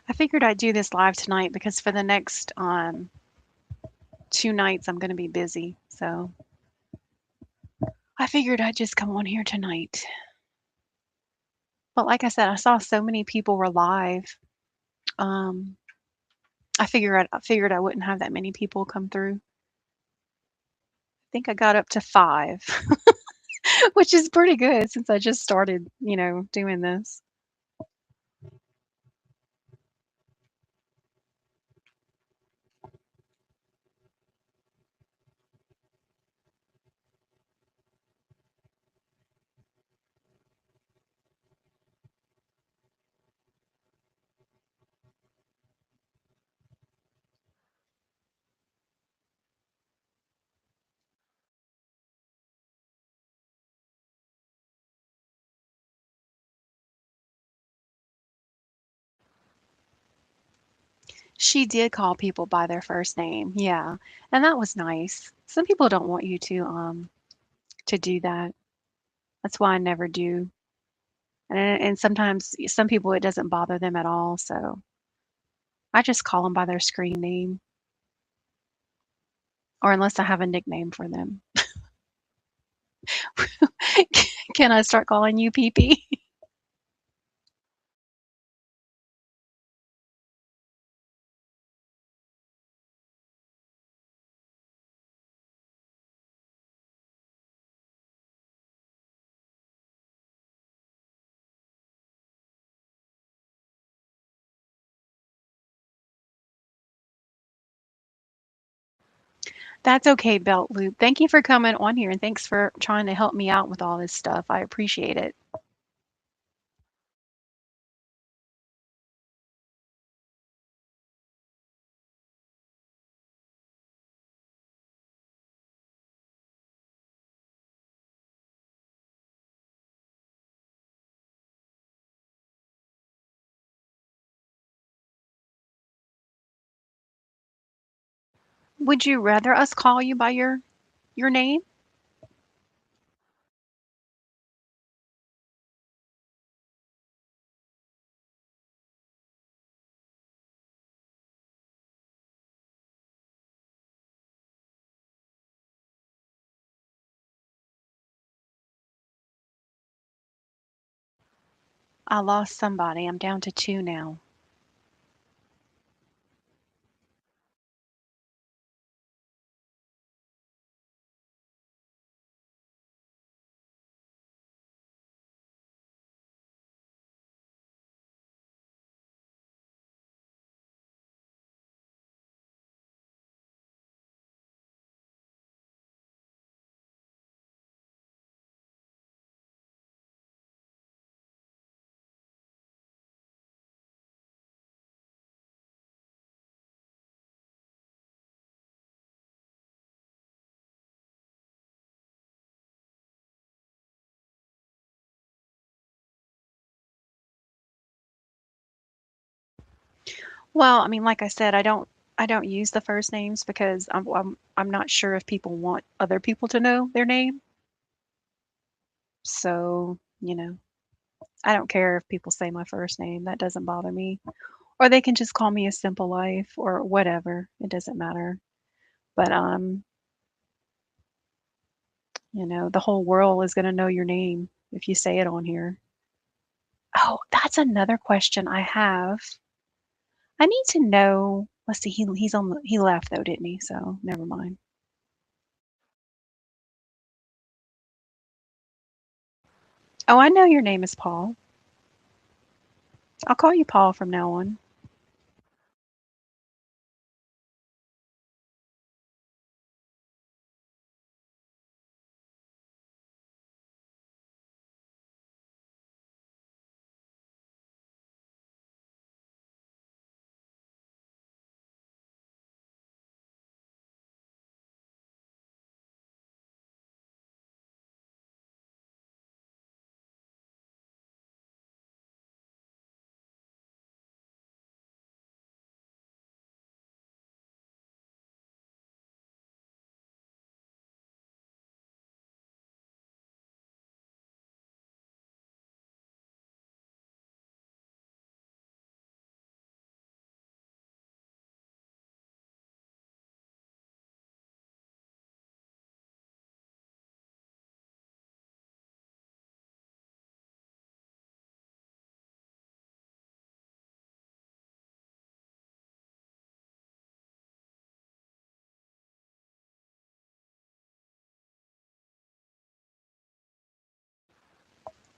I figured I'd do this live tonight because for the next 2 nights I'm going to be busy. So I figured I'd just come on here tonight. But like I said, I saw so many people were live. Um, I figured I wouldn't have that many people come through. I think I got up to 5, which is pretty good since I just started, doing this. She did call people by their first name, yeah, and that was nice. Some people don't want you to do that. That's why I never do. And sometimes some people, it doesn't bother them at all, so I just call them by their screen name, or unless I have a nickname for them. Can I start calling you PP? That's okay, Belt Loop. Thank you for coming on here, and thanks for trying to help me out with all this stuff. I appreciate it. Would you rather us call you by your name? I lost somebody. I'm down to 2 now. Well, I mean, like I said, I don't use the first names because I'm not sure if people want other people to know their name. So, I don't care if people say my first name. That doesn't bother me. Or they can just call me a simple life or whatever. It doesn't matter. But the whole world is going to know your name if you say it on here. Oh, that's another question I have. I need to know. Let's see. He left though, didn't he? So never mind. Oh, I know your name is Paul. I'll call you Paul from now on.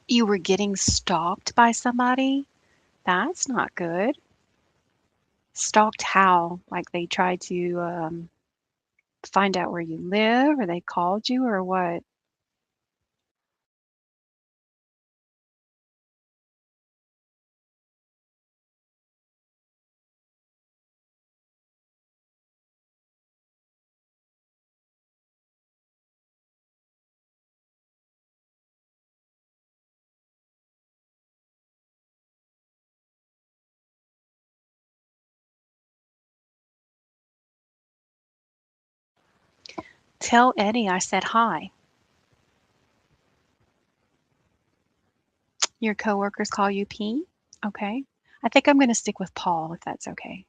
You were getting stalked by somebody? That's not good. Stalked how? Like they tried to find out where you live, or they called you, or what? Tell Eddie I said hi. Your coworkers call you P? Okay. I think I'm going to stick with Paul if that's okay.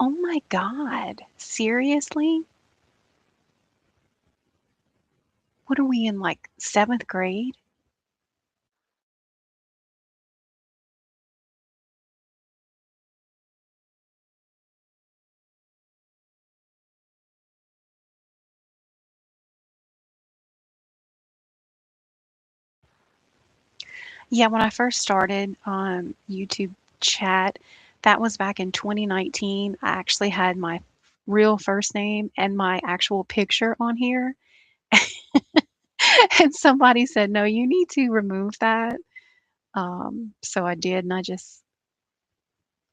Oh my God. Seriously? What are we in, like, 7th grade? Yeah, when I first started YouTube chat, that was back in 2019. I actually had my real first name and my actual picture on here. And somebody said, no, you need to remove that. So I did, and I just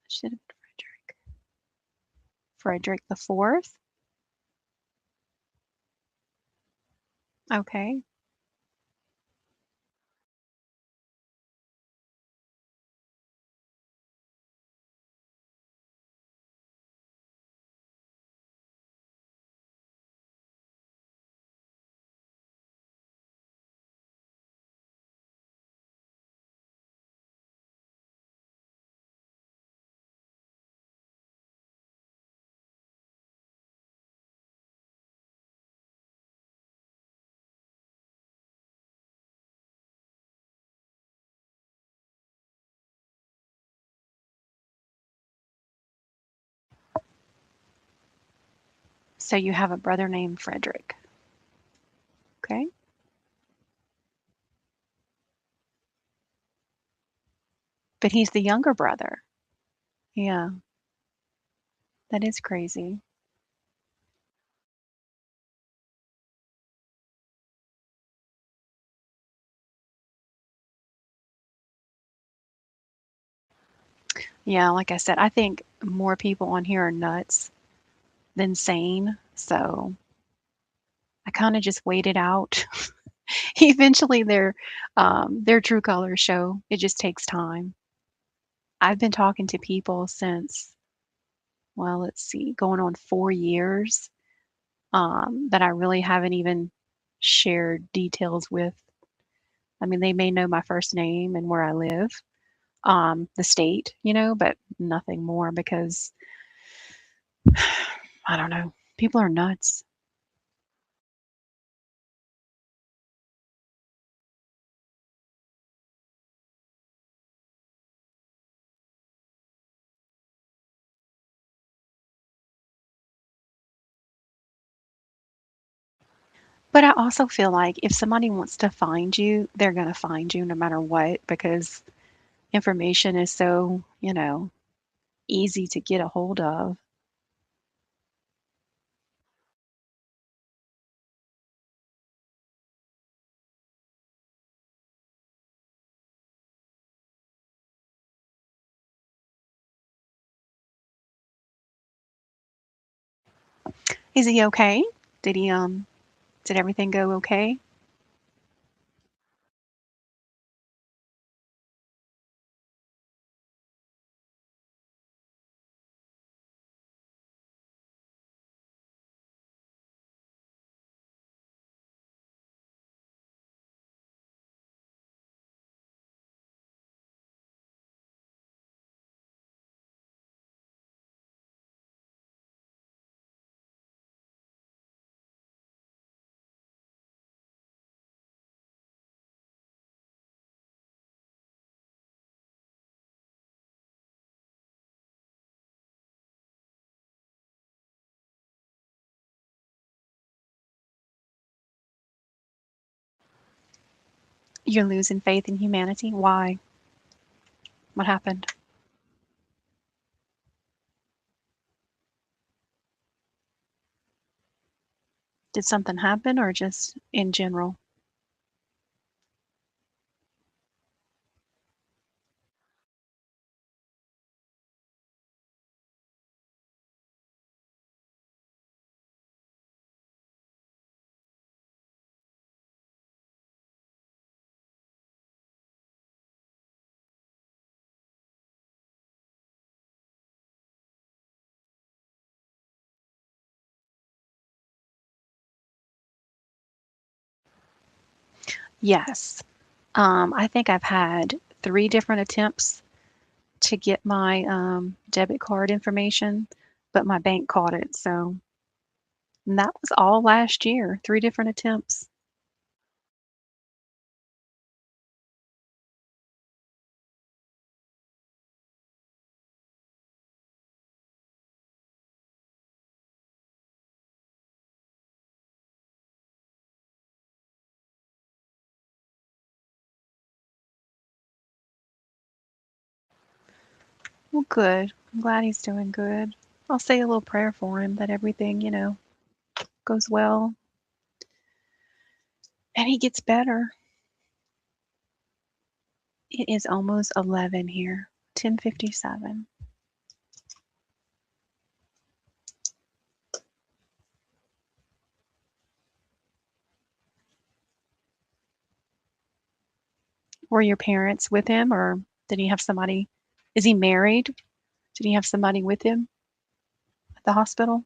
should have Frederick the Fourth. Okay. So you have a brother named Frederick. Okay. But he's the younger brother. Yeah, that is crazy. Yeah, like I said, I think more people on here are nuts than sane. So I kind of just waited out. Eventually, their true colors show. It just takes time. I've been talking to people since, well, let's see, going on 4 years, that I really haven't even shared details with. I mean, they may know my first name and where I live, the state, but nothing more because I don't know. People are nuts. But I also feel like if somebody wants to find you, they're going to find you no matter what because information is so, easy to get a hold of. Is he okay? Did he did everything go okay? You're losing faith in humanity? Why? What happened? Did something happen or just in general? Yes. I think I've had 3 different attempts to get my, debit card information, but my bank caught it, so and that was all last year, 3 different attempts. Well, good. I'm glad he's doing good. I'll say a little prayer for him that everything, goes well and he gets better. It is almost 11 here, 10:57. Were your parents with him or did he have somebody? Is he married? Did he have somebody with him at the hospital?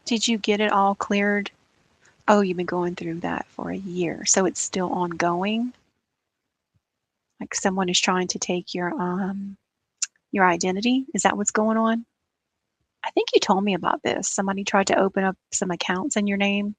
Did you get it all cleared? Oh, you've been going through that for a year, so it's still ongoing? Like someone is trying to take your identity? Is that what's going on? I think you told me about this. Somebody tried to open up some accounts in your name.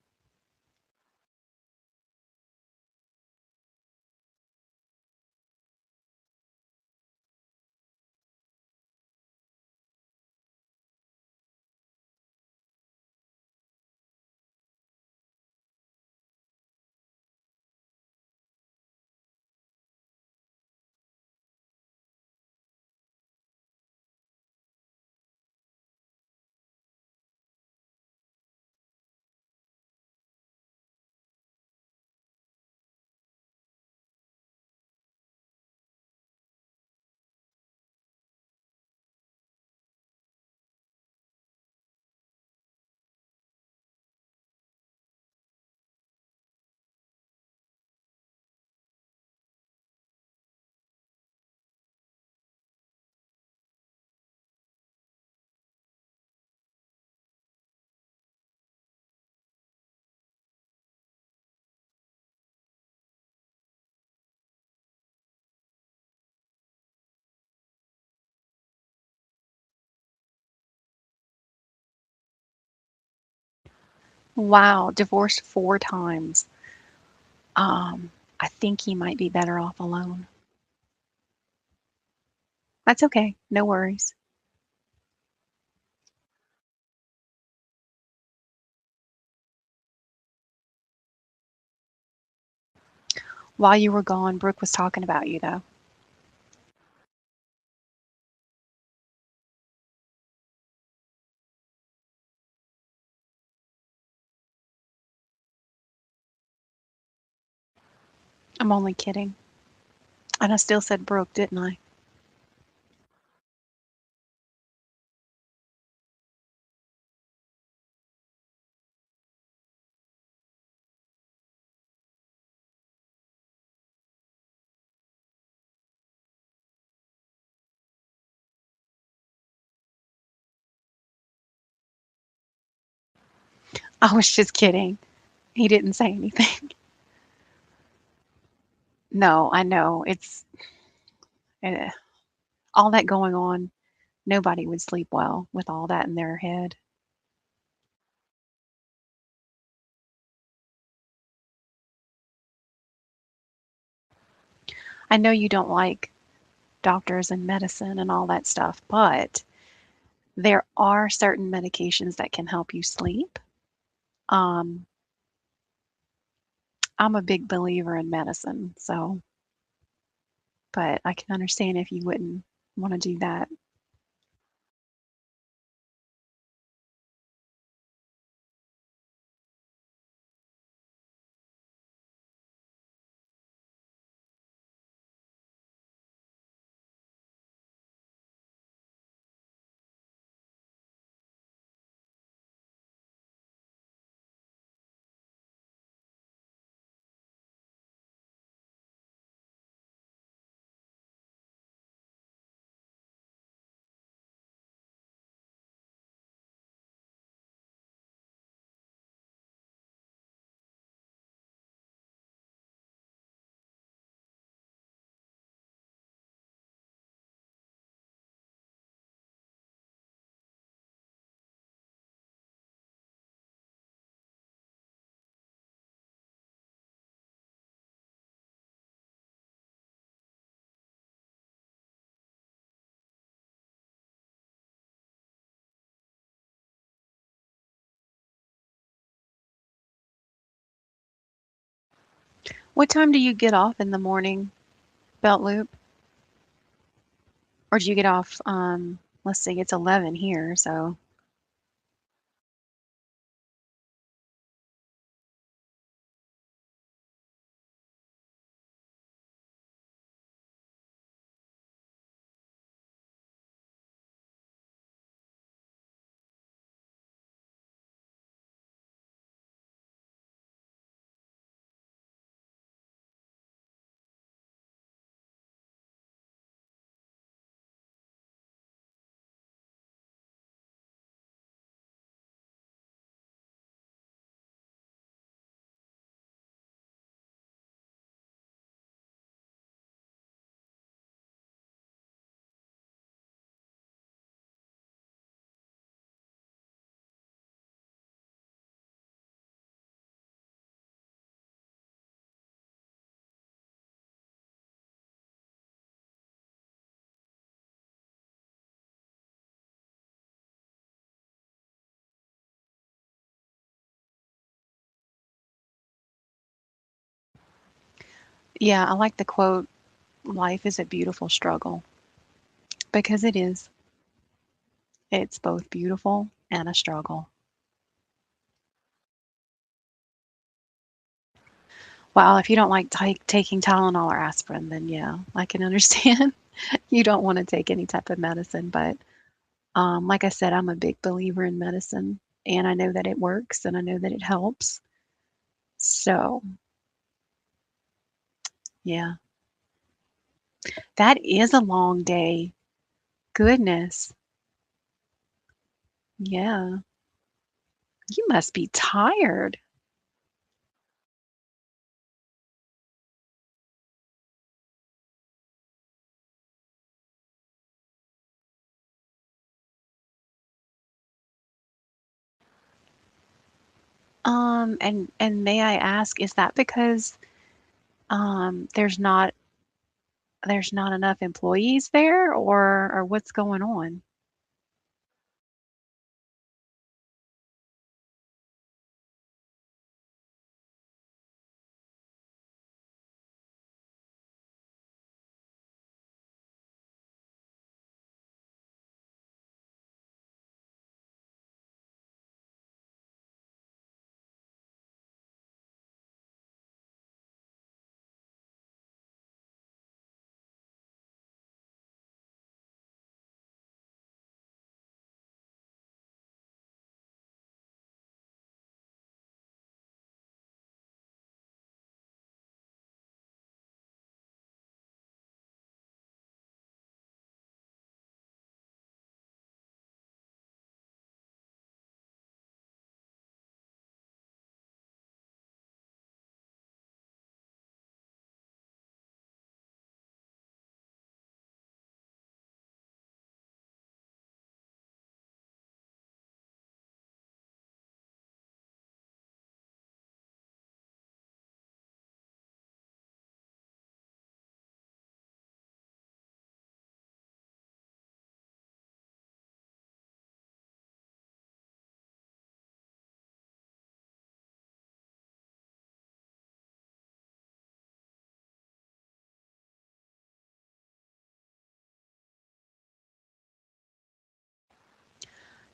Wow, divorced 4 times. I think he might be better off alone. That's okay. No worries. While you were gone, Brooke was talking about you, though. I'm only kidding. And I still said Brooke, didn't I? I was just kidding. He didn't say anything. No, I know. It's eh, all that going on. Nobody would sleep well with all that in their head. I know you don't like doctors and medicine and all that stuff, but there are certain medications that can help you sleep. Um, I'm a big believer in medicine, so, but I can understand if you wouldn't want to do that. What time do you get off in the morning, Belt Loop? Or do you get off, let's see, it's 11 here, so yeah, I like the quote, life is a beautiful struggle, because it is. It's both beautiful and a struggle. Well, if you don't like taking Tylenol or aspirin, then yeah, I can understand you don't want to take any type of medicine. But like I said, I'm a big believer in medicine, and I know that it works, and I know that it helps. So yeah, that is a long day. Goodness, yeah, you must be tired. And may I ask, is that because there's not enough employees there, or what's going on?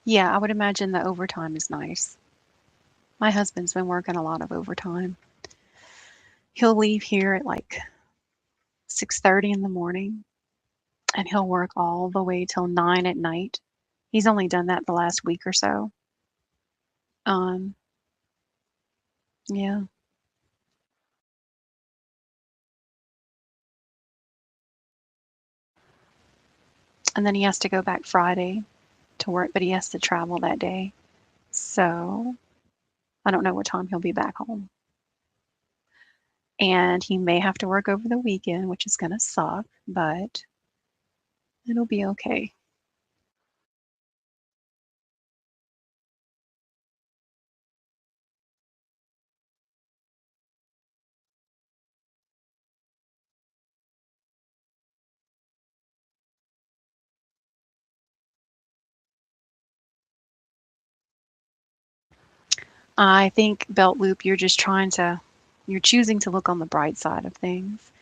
Yeah, I would imagine the overtime is nice. My husband's been working a lot of overtime. He'll leave here at like 6:30 in the morning and he'll work all the way till 9 at night. He's only done that the last week or so. Um, yeah. And then he has to go back Friday to work, but he has to travel that day. So I don't know what time he'll be back home. And he may have to work over the weekend, which is going to suck, but it'll be okay. I think Belt Loop, you're choosing to look on the bright side of things,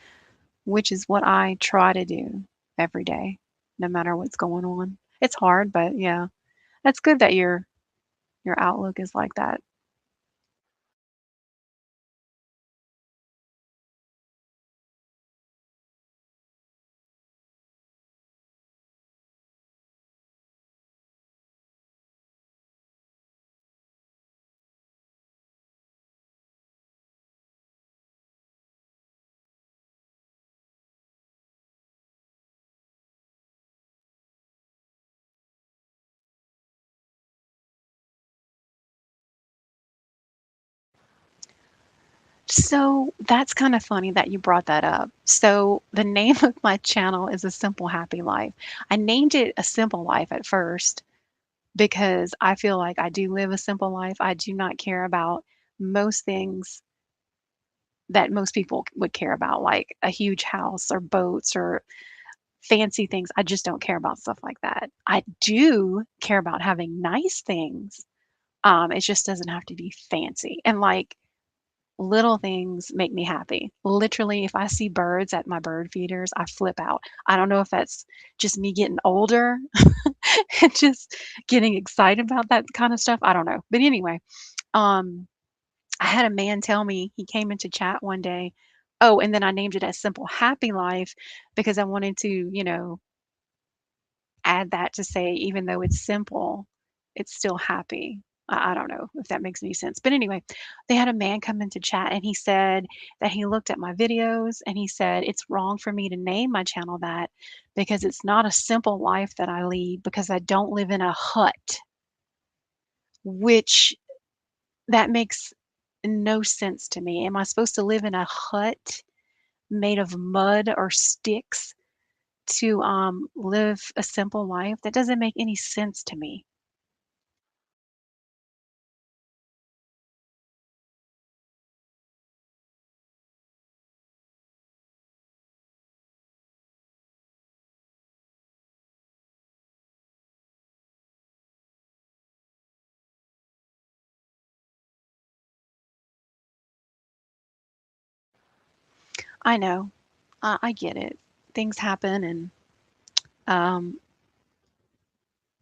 which is what I try to do every day, no matter what's going on. It's hard, but yeah, that's good that your outlook is like that. So that's kind of funny that you brought that up. So the name of my channel is A Simple Happy Life. I named it A Simple Life at first because I feel like I do live a simple life. I do not care about most things that most people would care about, like a huge house or boats or fancy things. I just don't care about stuff like that. I do care about having nice things. It just doesn't have to be fancy. And like little things make me happy. Literally, if I see birds at my bird feeders, I flip out. I don't know if that's just me getting older and just getting excited about that kind of stuff. I don't know. But anyway, um, I had a man tell me he came into chat one day. Oh, and then I named it as Simple Happy Life because I wanted to, add that to say, even though it's simple, it's still happy. I don't know if that makes any sense. But anyway, they had a man come into chat and he said that he looked at my videos and he said, it's wrong for me to name my channel that because it's not a simple life that I lead because I don't live in a hut, which that makes no sense to me. Am I supposed to live in a hut made of mud or sticks to live a simple life? That doesn't make any sense to me. I know. I get it. Things happen, and um,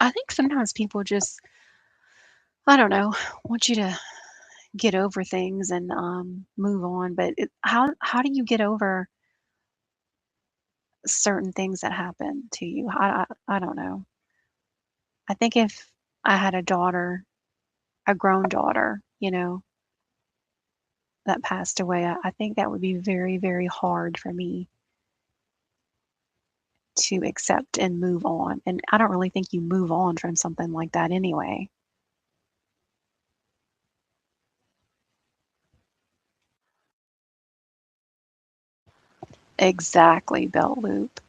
I think sometimes people just, I don't know, want you to get over things and move on. But how do you get over certain things that happen to you? I don't know. I think if I had a daughter, a grown daughter, that passed away, I think that would be very, very hard for me to accept and move on. And I don't really think you move on from something like that anyway. Exactly, belt loop.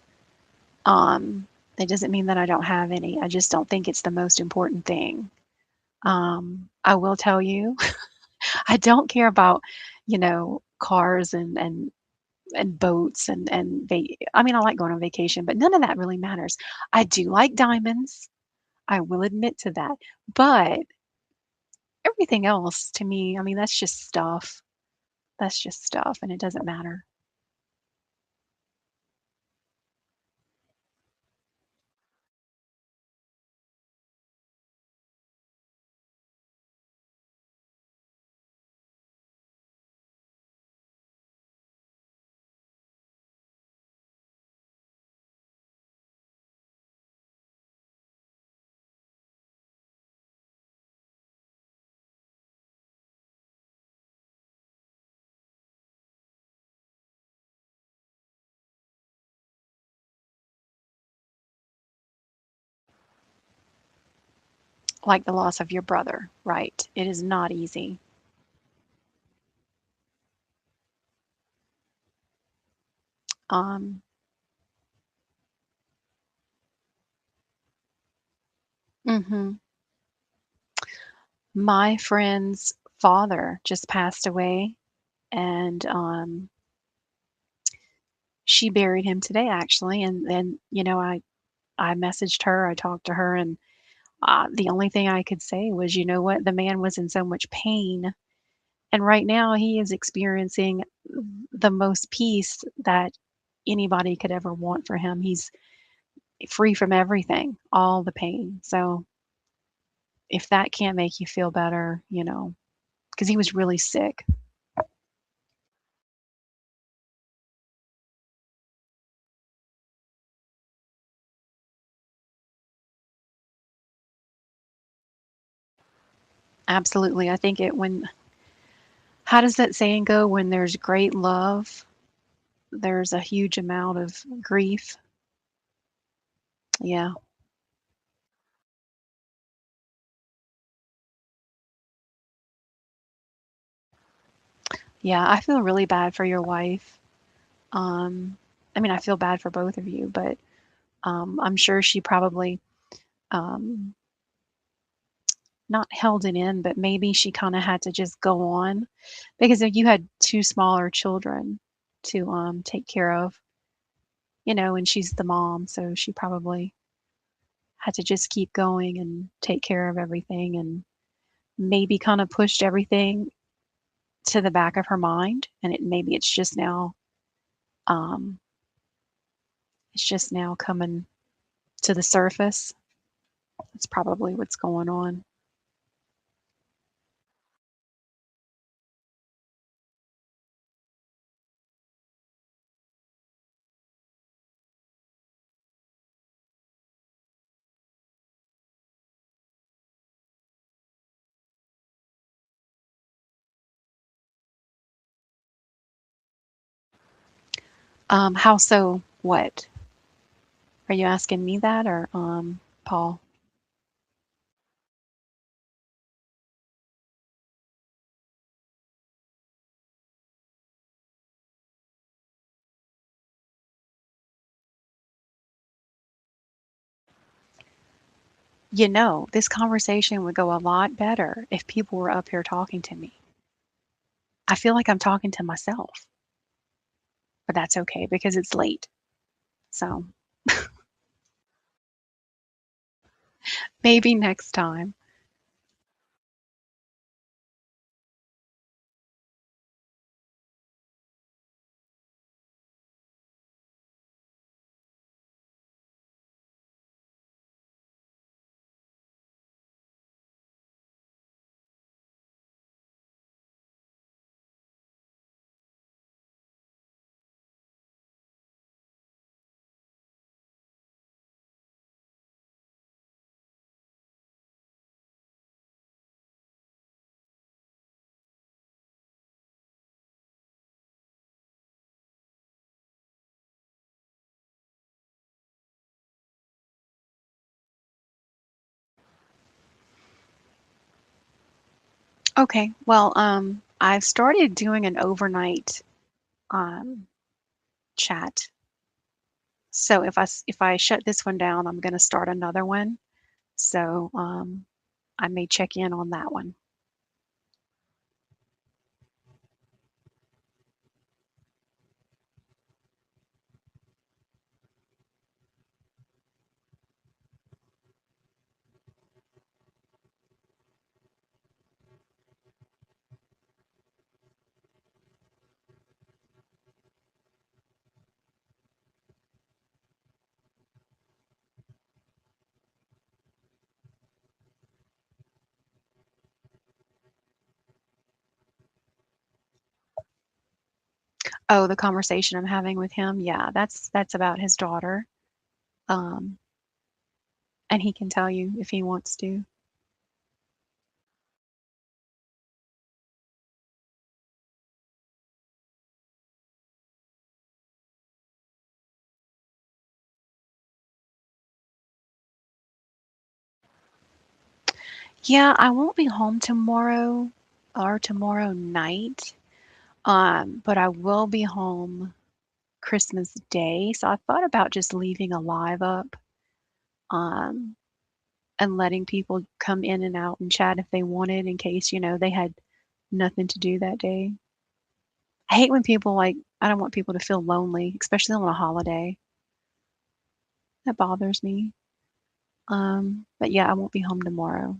Um, it doesn't mean that I don't have any. I just don't think it's the most important thing. I will tell you, I don't care about, cars and boats I mean, I like going on vacation, but none of that really matters. I do like diamonds. I will admit to that. But everything else to me, I mean, that's just stuff. That's just stuff and it doesn't matter. like the loss of your brother, right? It is not easy. Um, mhm. My friend's father just passed away, and she buried him today, actually. And I messaged her, I talked to her, and the only thing I could say was, you know what, the man was in so much pain, and right now he is experiencing the most peace that anybody could ever want for him. He's free from everything, all the pain. So if that can't make you feel better, because he was really sick. Absolutely. I think it when how does that saying go? When there's great love, there's a huge amount of grief. Yeah. Yeah, I feel really bad for your wife. Um, I mean, I feel bad for both of you, but I'm sure she probably um, not held it in, but maybe she kind of had to just go on because if you had two smaller children to take care of, and she's the mom, so she probably had to just keep going and take care of everything and maybe kind of pushed everything to the back of her mind, and maybe um, it's just now coming to the surface. That's probably what's going on. How so? What? Are you asking me that or Paul? This conversation would go a lot better if people were up here talking to me. I feel like I'm talking to myself, but that's okay because it's late. So maybe next time. Okay. Well, I've started doing an overnight um, chat. So if I shut this one down, I'm going to start another one. So I may check in on that one. Oh, the conversation I'm having with him. Yeah, that's about his daughter. Um, and he can tell you if he wants to. Yeah, I won't be home tomorrow or tomorrow night, but I will be home Christmas Day. So I thought about just leaving a live up, um, and letting people come in and out and chat if they wanted in case, they had nothing to do that day. I hate when people I don't want people to feel lonely, especially on a holiday. That bothers me. But yeah, I won't be home tomorrow.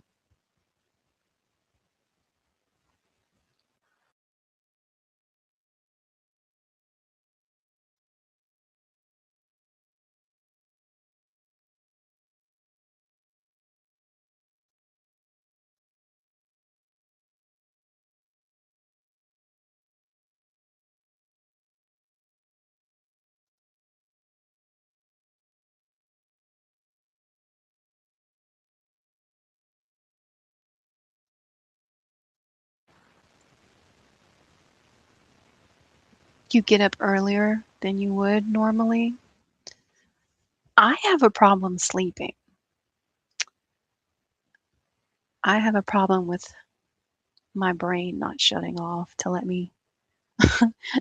You get up earlier than you would normally. I have a problem sleeping. I have a problem with my brain not shutting off to let me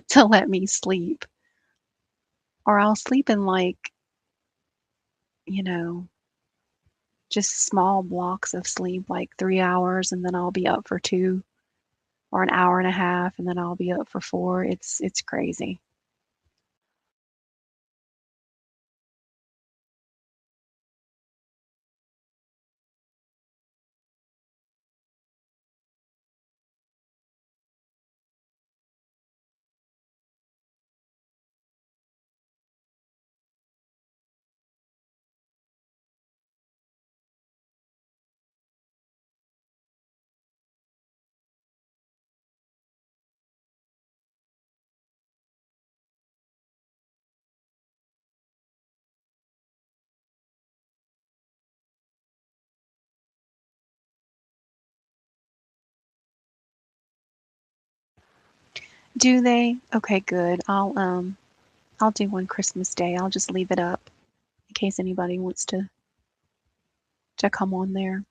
to let me sleep. Or I'll sleep in you know, just small blocks of sleep, like 3 hours, and then I'll be up for two, or an hour and a half, and then I'll be up for four. It's crazy. Do they? Okay, good. I'll do one Christmas Day. I'll just leave it up in case anybody wants to come on there.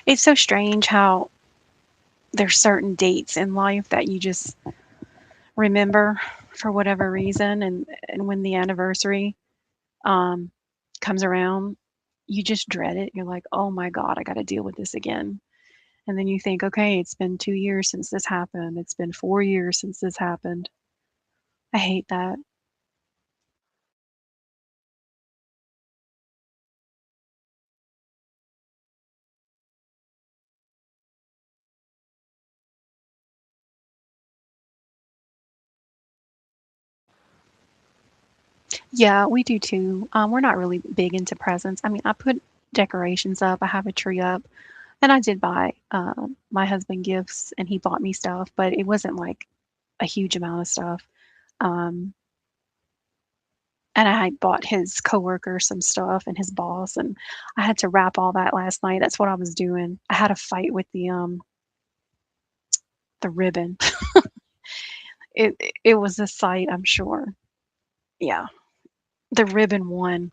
It's so strange how there's certain dates in life that you just remember for whatever reason, and when the anniversary um comes around, you just dread it. You're like, "Oh my god, I got to deal with this again." And then you think, "Okay, it's been 2 years since this happened. It's been 4 years since this happened." I hate that. Yeah, we do too. We're not really big into presents. I mean, I put decorations up. I have a tree up, and I did buy my husband gifts, and he bought me stuff, but it wasn't like a huge amount of stuff. Um, and I bought his coworker some stuff and his boss, and I had to wrap all that last night. That's what I was doing. I had a fight with the ribbon. It was a sight, I'm sure. Yeah, the ribbon won.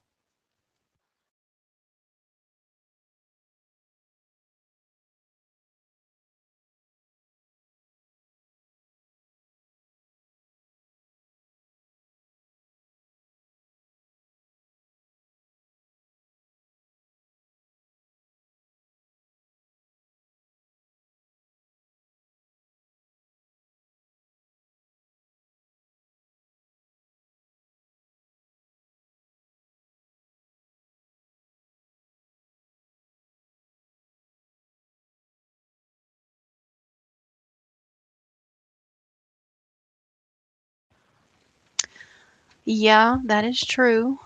Yeah, that is true.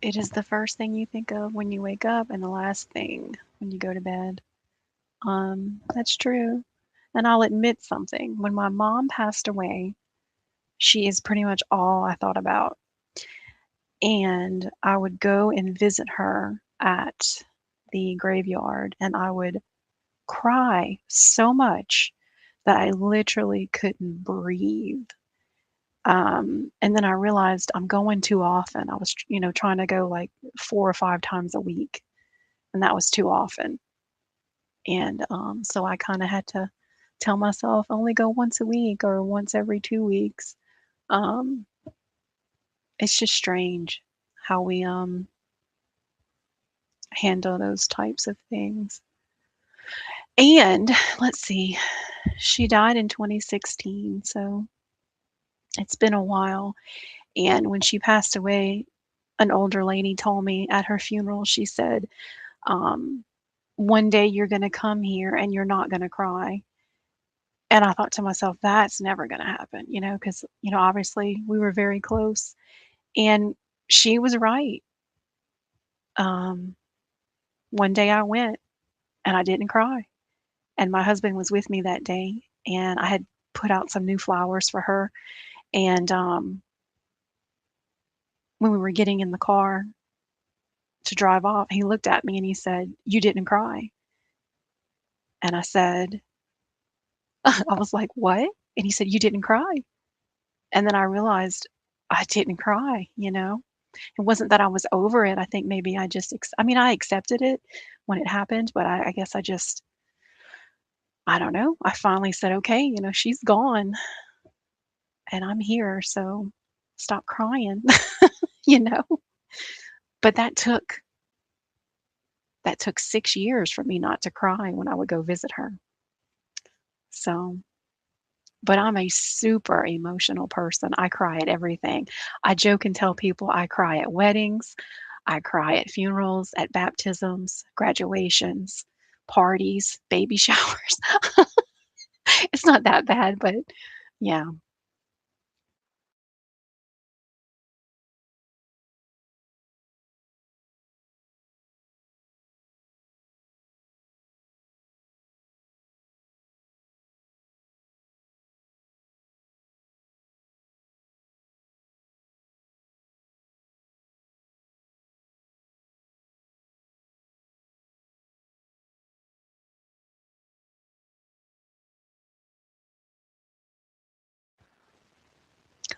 It is the first thing you think of when you wake up and the last thing when you go to bed. That's true. And I'll admit something. When my mom passed away, she is pretty much all I thought about. And I would go and visit her at the graveyard, and I would cry so much that I literally couldn't breathe. And then I realized I'm going too often. I was, trying to go like 4 or 5 times a week, and that was too often. And so I kind of had to tell myself only go once a week or once every 2 weeks. Um, it's just strange how we handle those types of things. And let's see, she died in 2016, so it's been a while. And when she passed away, an older lady told me at her funeral, she said, um, "One day you're going to come here and you're not going to cry." And I thought to myself, that's never going to happen, because, obviously we were very close. And she was right. Um, One day I went and I didn't cry. And my husband was with me that day. And I had put out some new flowers for her. And when we were getting in the car to drive off, he looked at me and he said, "You didn't cry." And I said, I was like, "What?" And he said, "You didn't cry." And then I realized I didn't cry, It wasn't that I was over it. I think maybe I just, I mean, I accepted it when it happened, but I guess I just, I don't know. I finally said, okay, she's gone and I'm here. So stop crying, you know? But that took 6 years for me not to cry when I would go visit her. So, but I'm a super emotional person. I cry at everything. I joke and tell people I cry at weddings, I cry at funerals, at baptisms, graduations, parties, baby showers. It's not that bad, but yeah.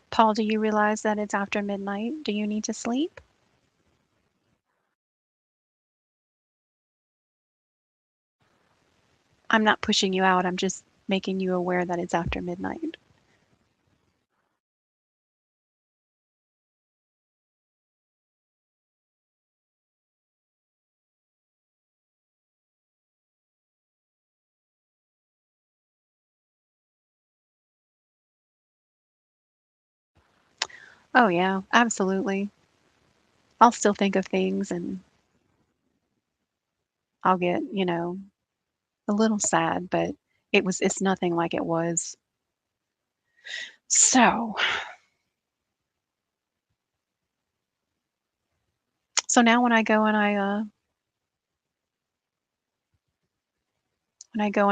Paul, do you realize that it's after midnight? Do you need to sleep? I'm not pushing you out. I'm just making you aware that it's after midnight. Oh, yeah, absolutely. I'll still think of things and I'll get, a little sad, but it's nothing like it was. So, so now when I go and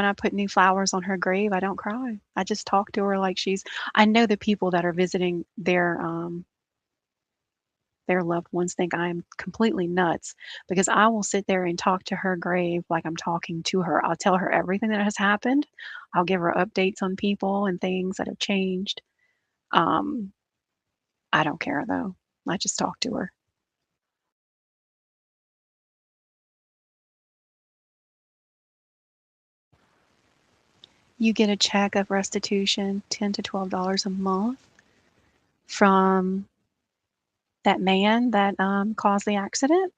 I put new flowers on her grave, I don't cry. I just talk to her like I know the people that are visiting their loved ones think I am completely nuts because I will sit there and talk to her grave like I'm talking to her. I'll tell her everything that has happened. I'll give her updates on people and things that have changed. Um, I don't care though. I just talk to her. You get a check of restitution, $10 to $12 a month from that man that caused the accident.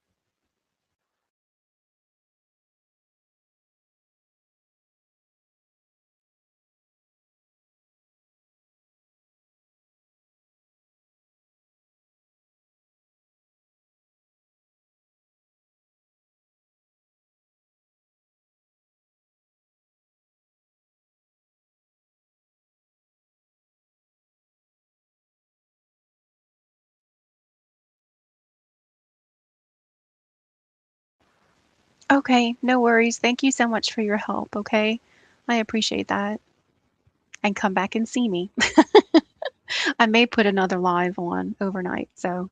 Okay, no worries. Thank you so much for your help, okay? I appreciate that. And come back and see me. I may put another live on overnight, so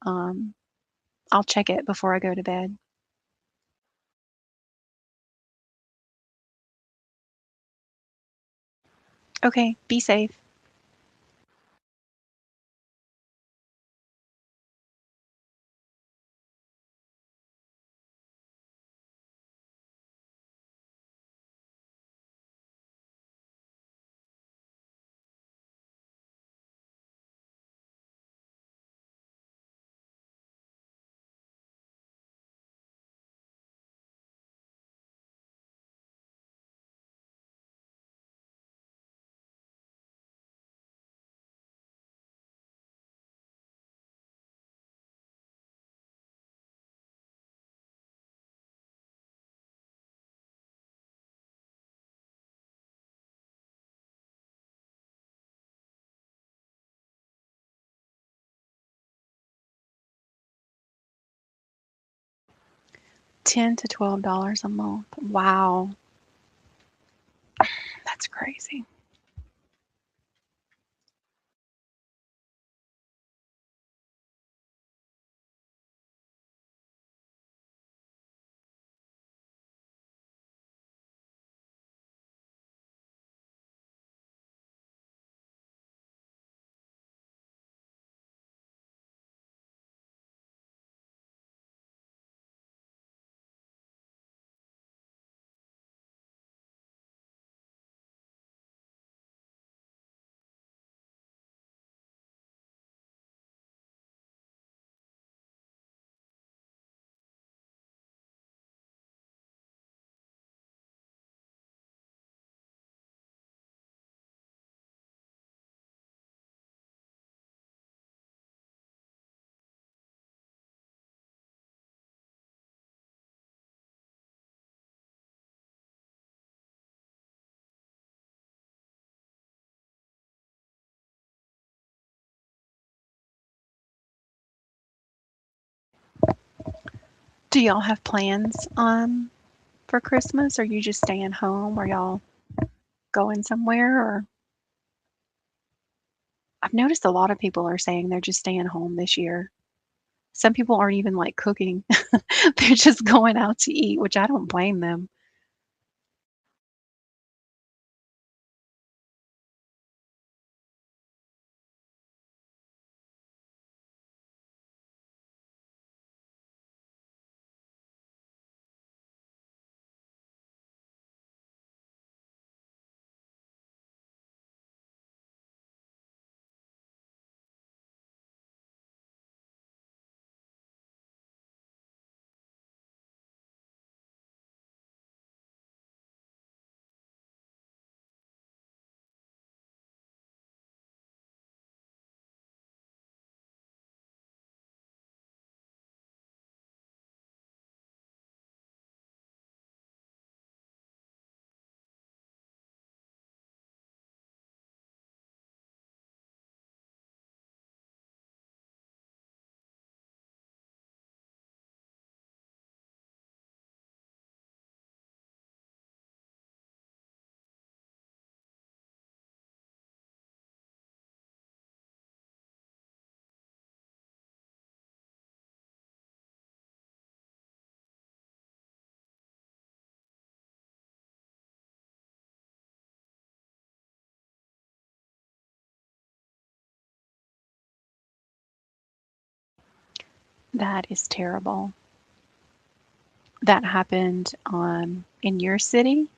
um, I'll check it before I go to bed. Okay, be safe. $10 to $12 a month. Wow, that's crazy. Do y'all have plans for Christmas? Are you just staying home? Are y'all going somewhere? Or I've noticed a lot of people are saying they're just staying home this year. Some people aren't even like cooking. They're just going out to eat, which I don't blame them. That is terrible. That happened in your city?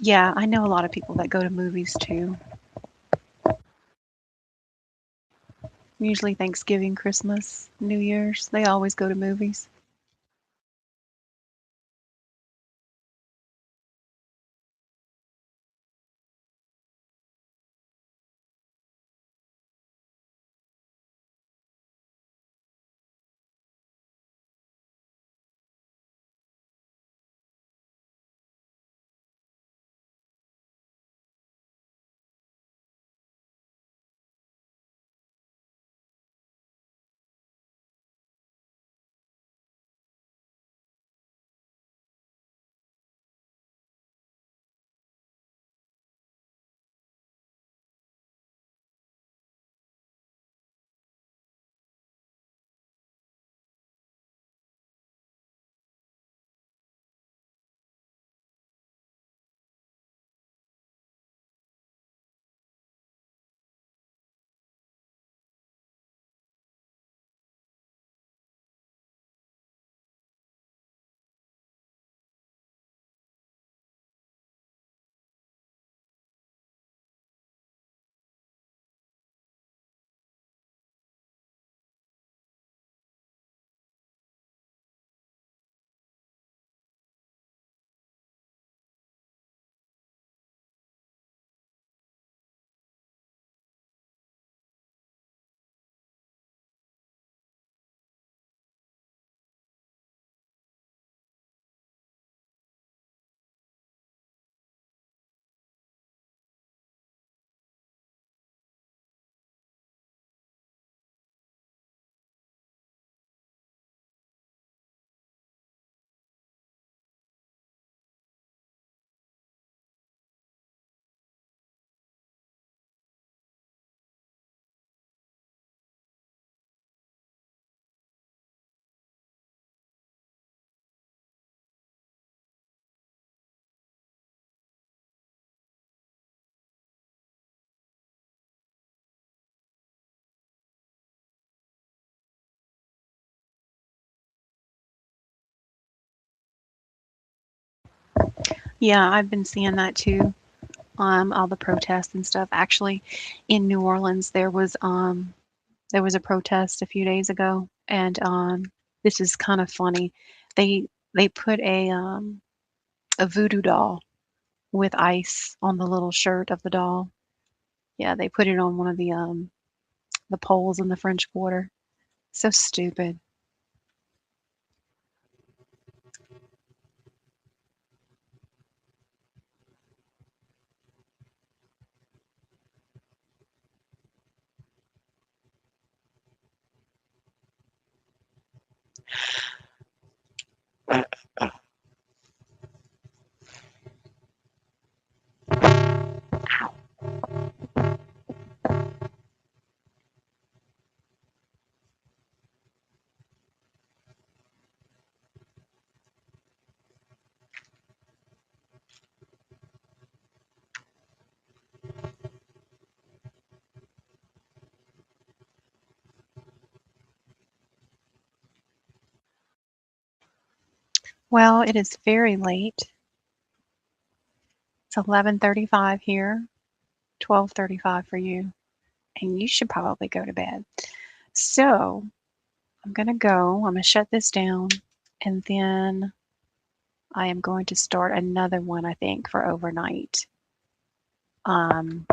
Yeah, I know a lot of people that go to movies too. Usually Thanksgiving, Christmas, New Year's, they always go to movies. Yeah, I've been seeing that too. All the protests and stuff. Actually, in New Orleans, there was a protest a few days ago, and this is kind of funny. They put a voodoo doll with ice on the little shirt of the doll. Yeah, they put it on one of the poles in the French Quarter. So stupid. Well, it is very late. It's 11:35 here, 12:35 for you, and you should probably go to bed. So, I'm going to go. I'm going to shut this down, and then I am going to start another one, I think, for overnight. Um,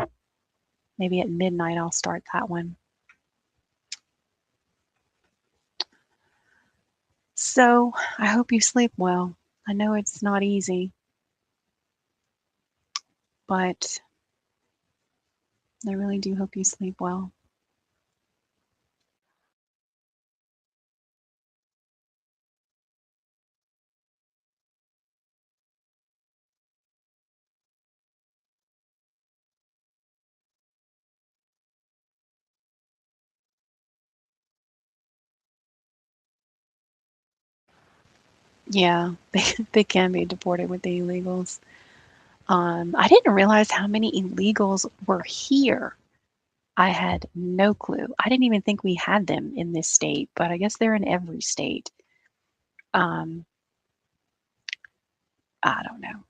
Maybe at midnight I'll start that one. So, I hope you sleep well. I know it's not easy, but I really do hope you sleep well. Yeah, they can be deported with the illegals. I didn't realize how many illegals were here. I had no clue. I didn't even think we had them in this state, but I guess they're in every state. Um, I don't know.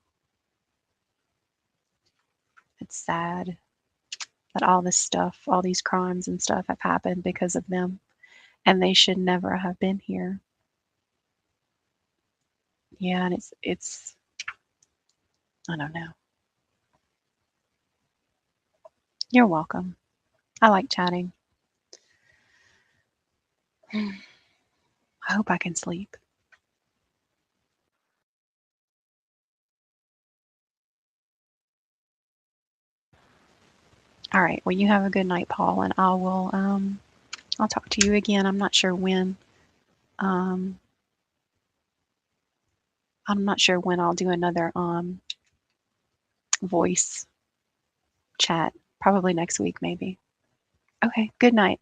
It's sad that all this stuff, all these crimes and stuff have happened because of them, and they should never have been here. Yeah, and it's I don't know. You're welcome. I like chatting. I hope I can sleep. All right. Well, you have a good night, Paul, and I'll talk to you again. I'm not sure when. Um, I'm not sure when I'll do another voice chat. Probably next week, maybe. Okay. Good night.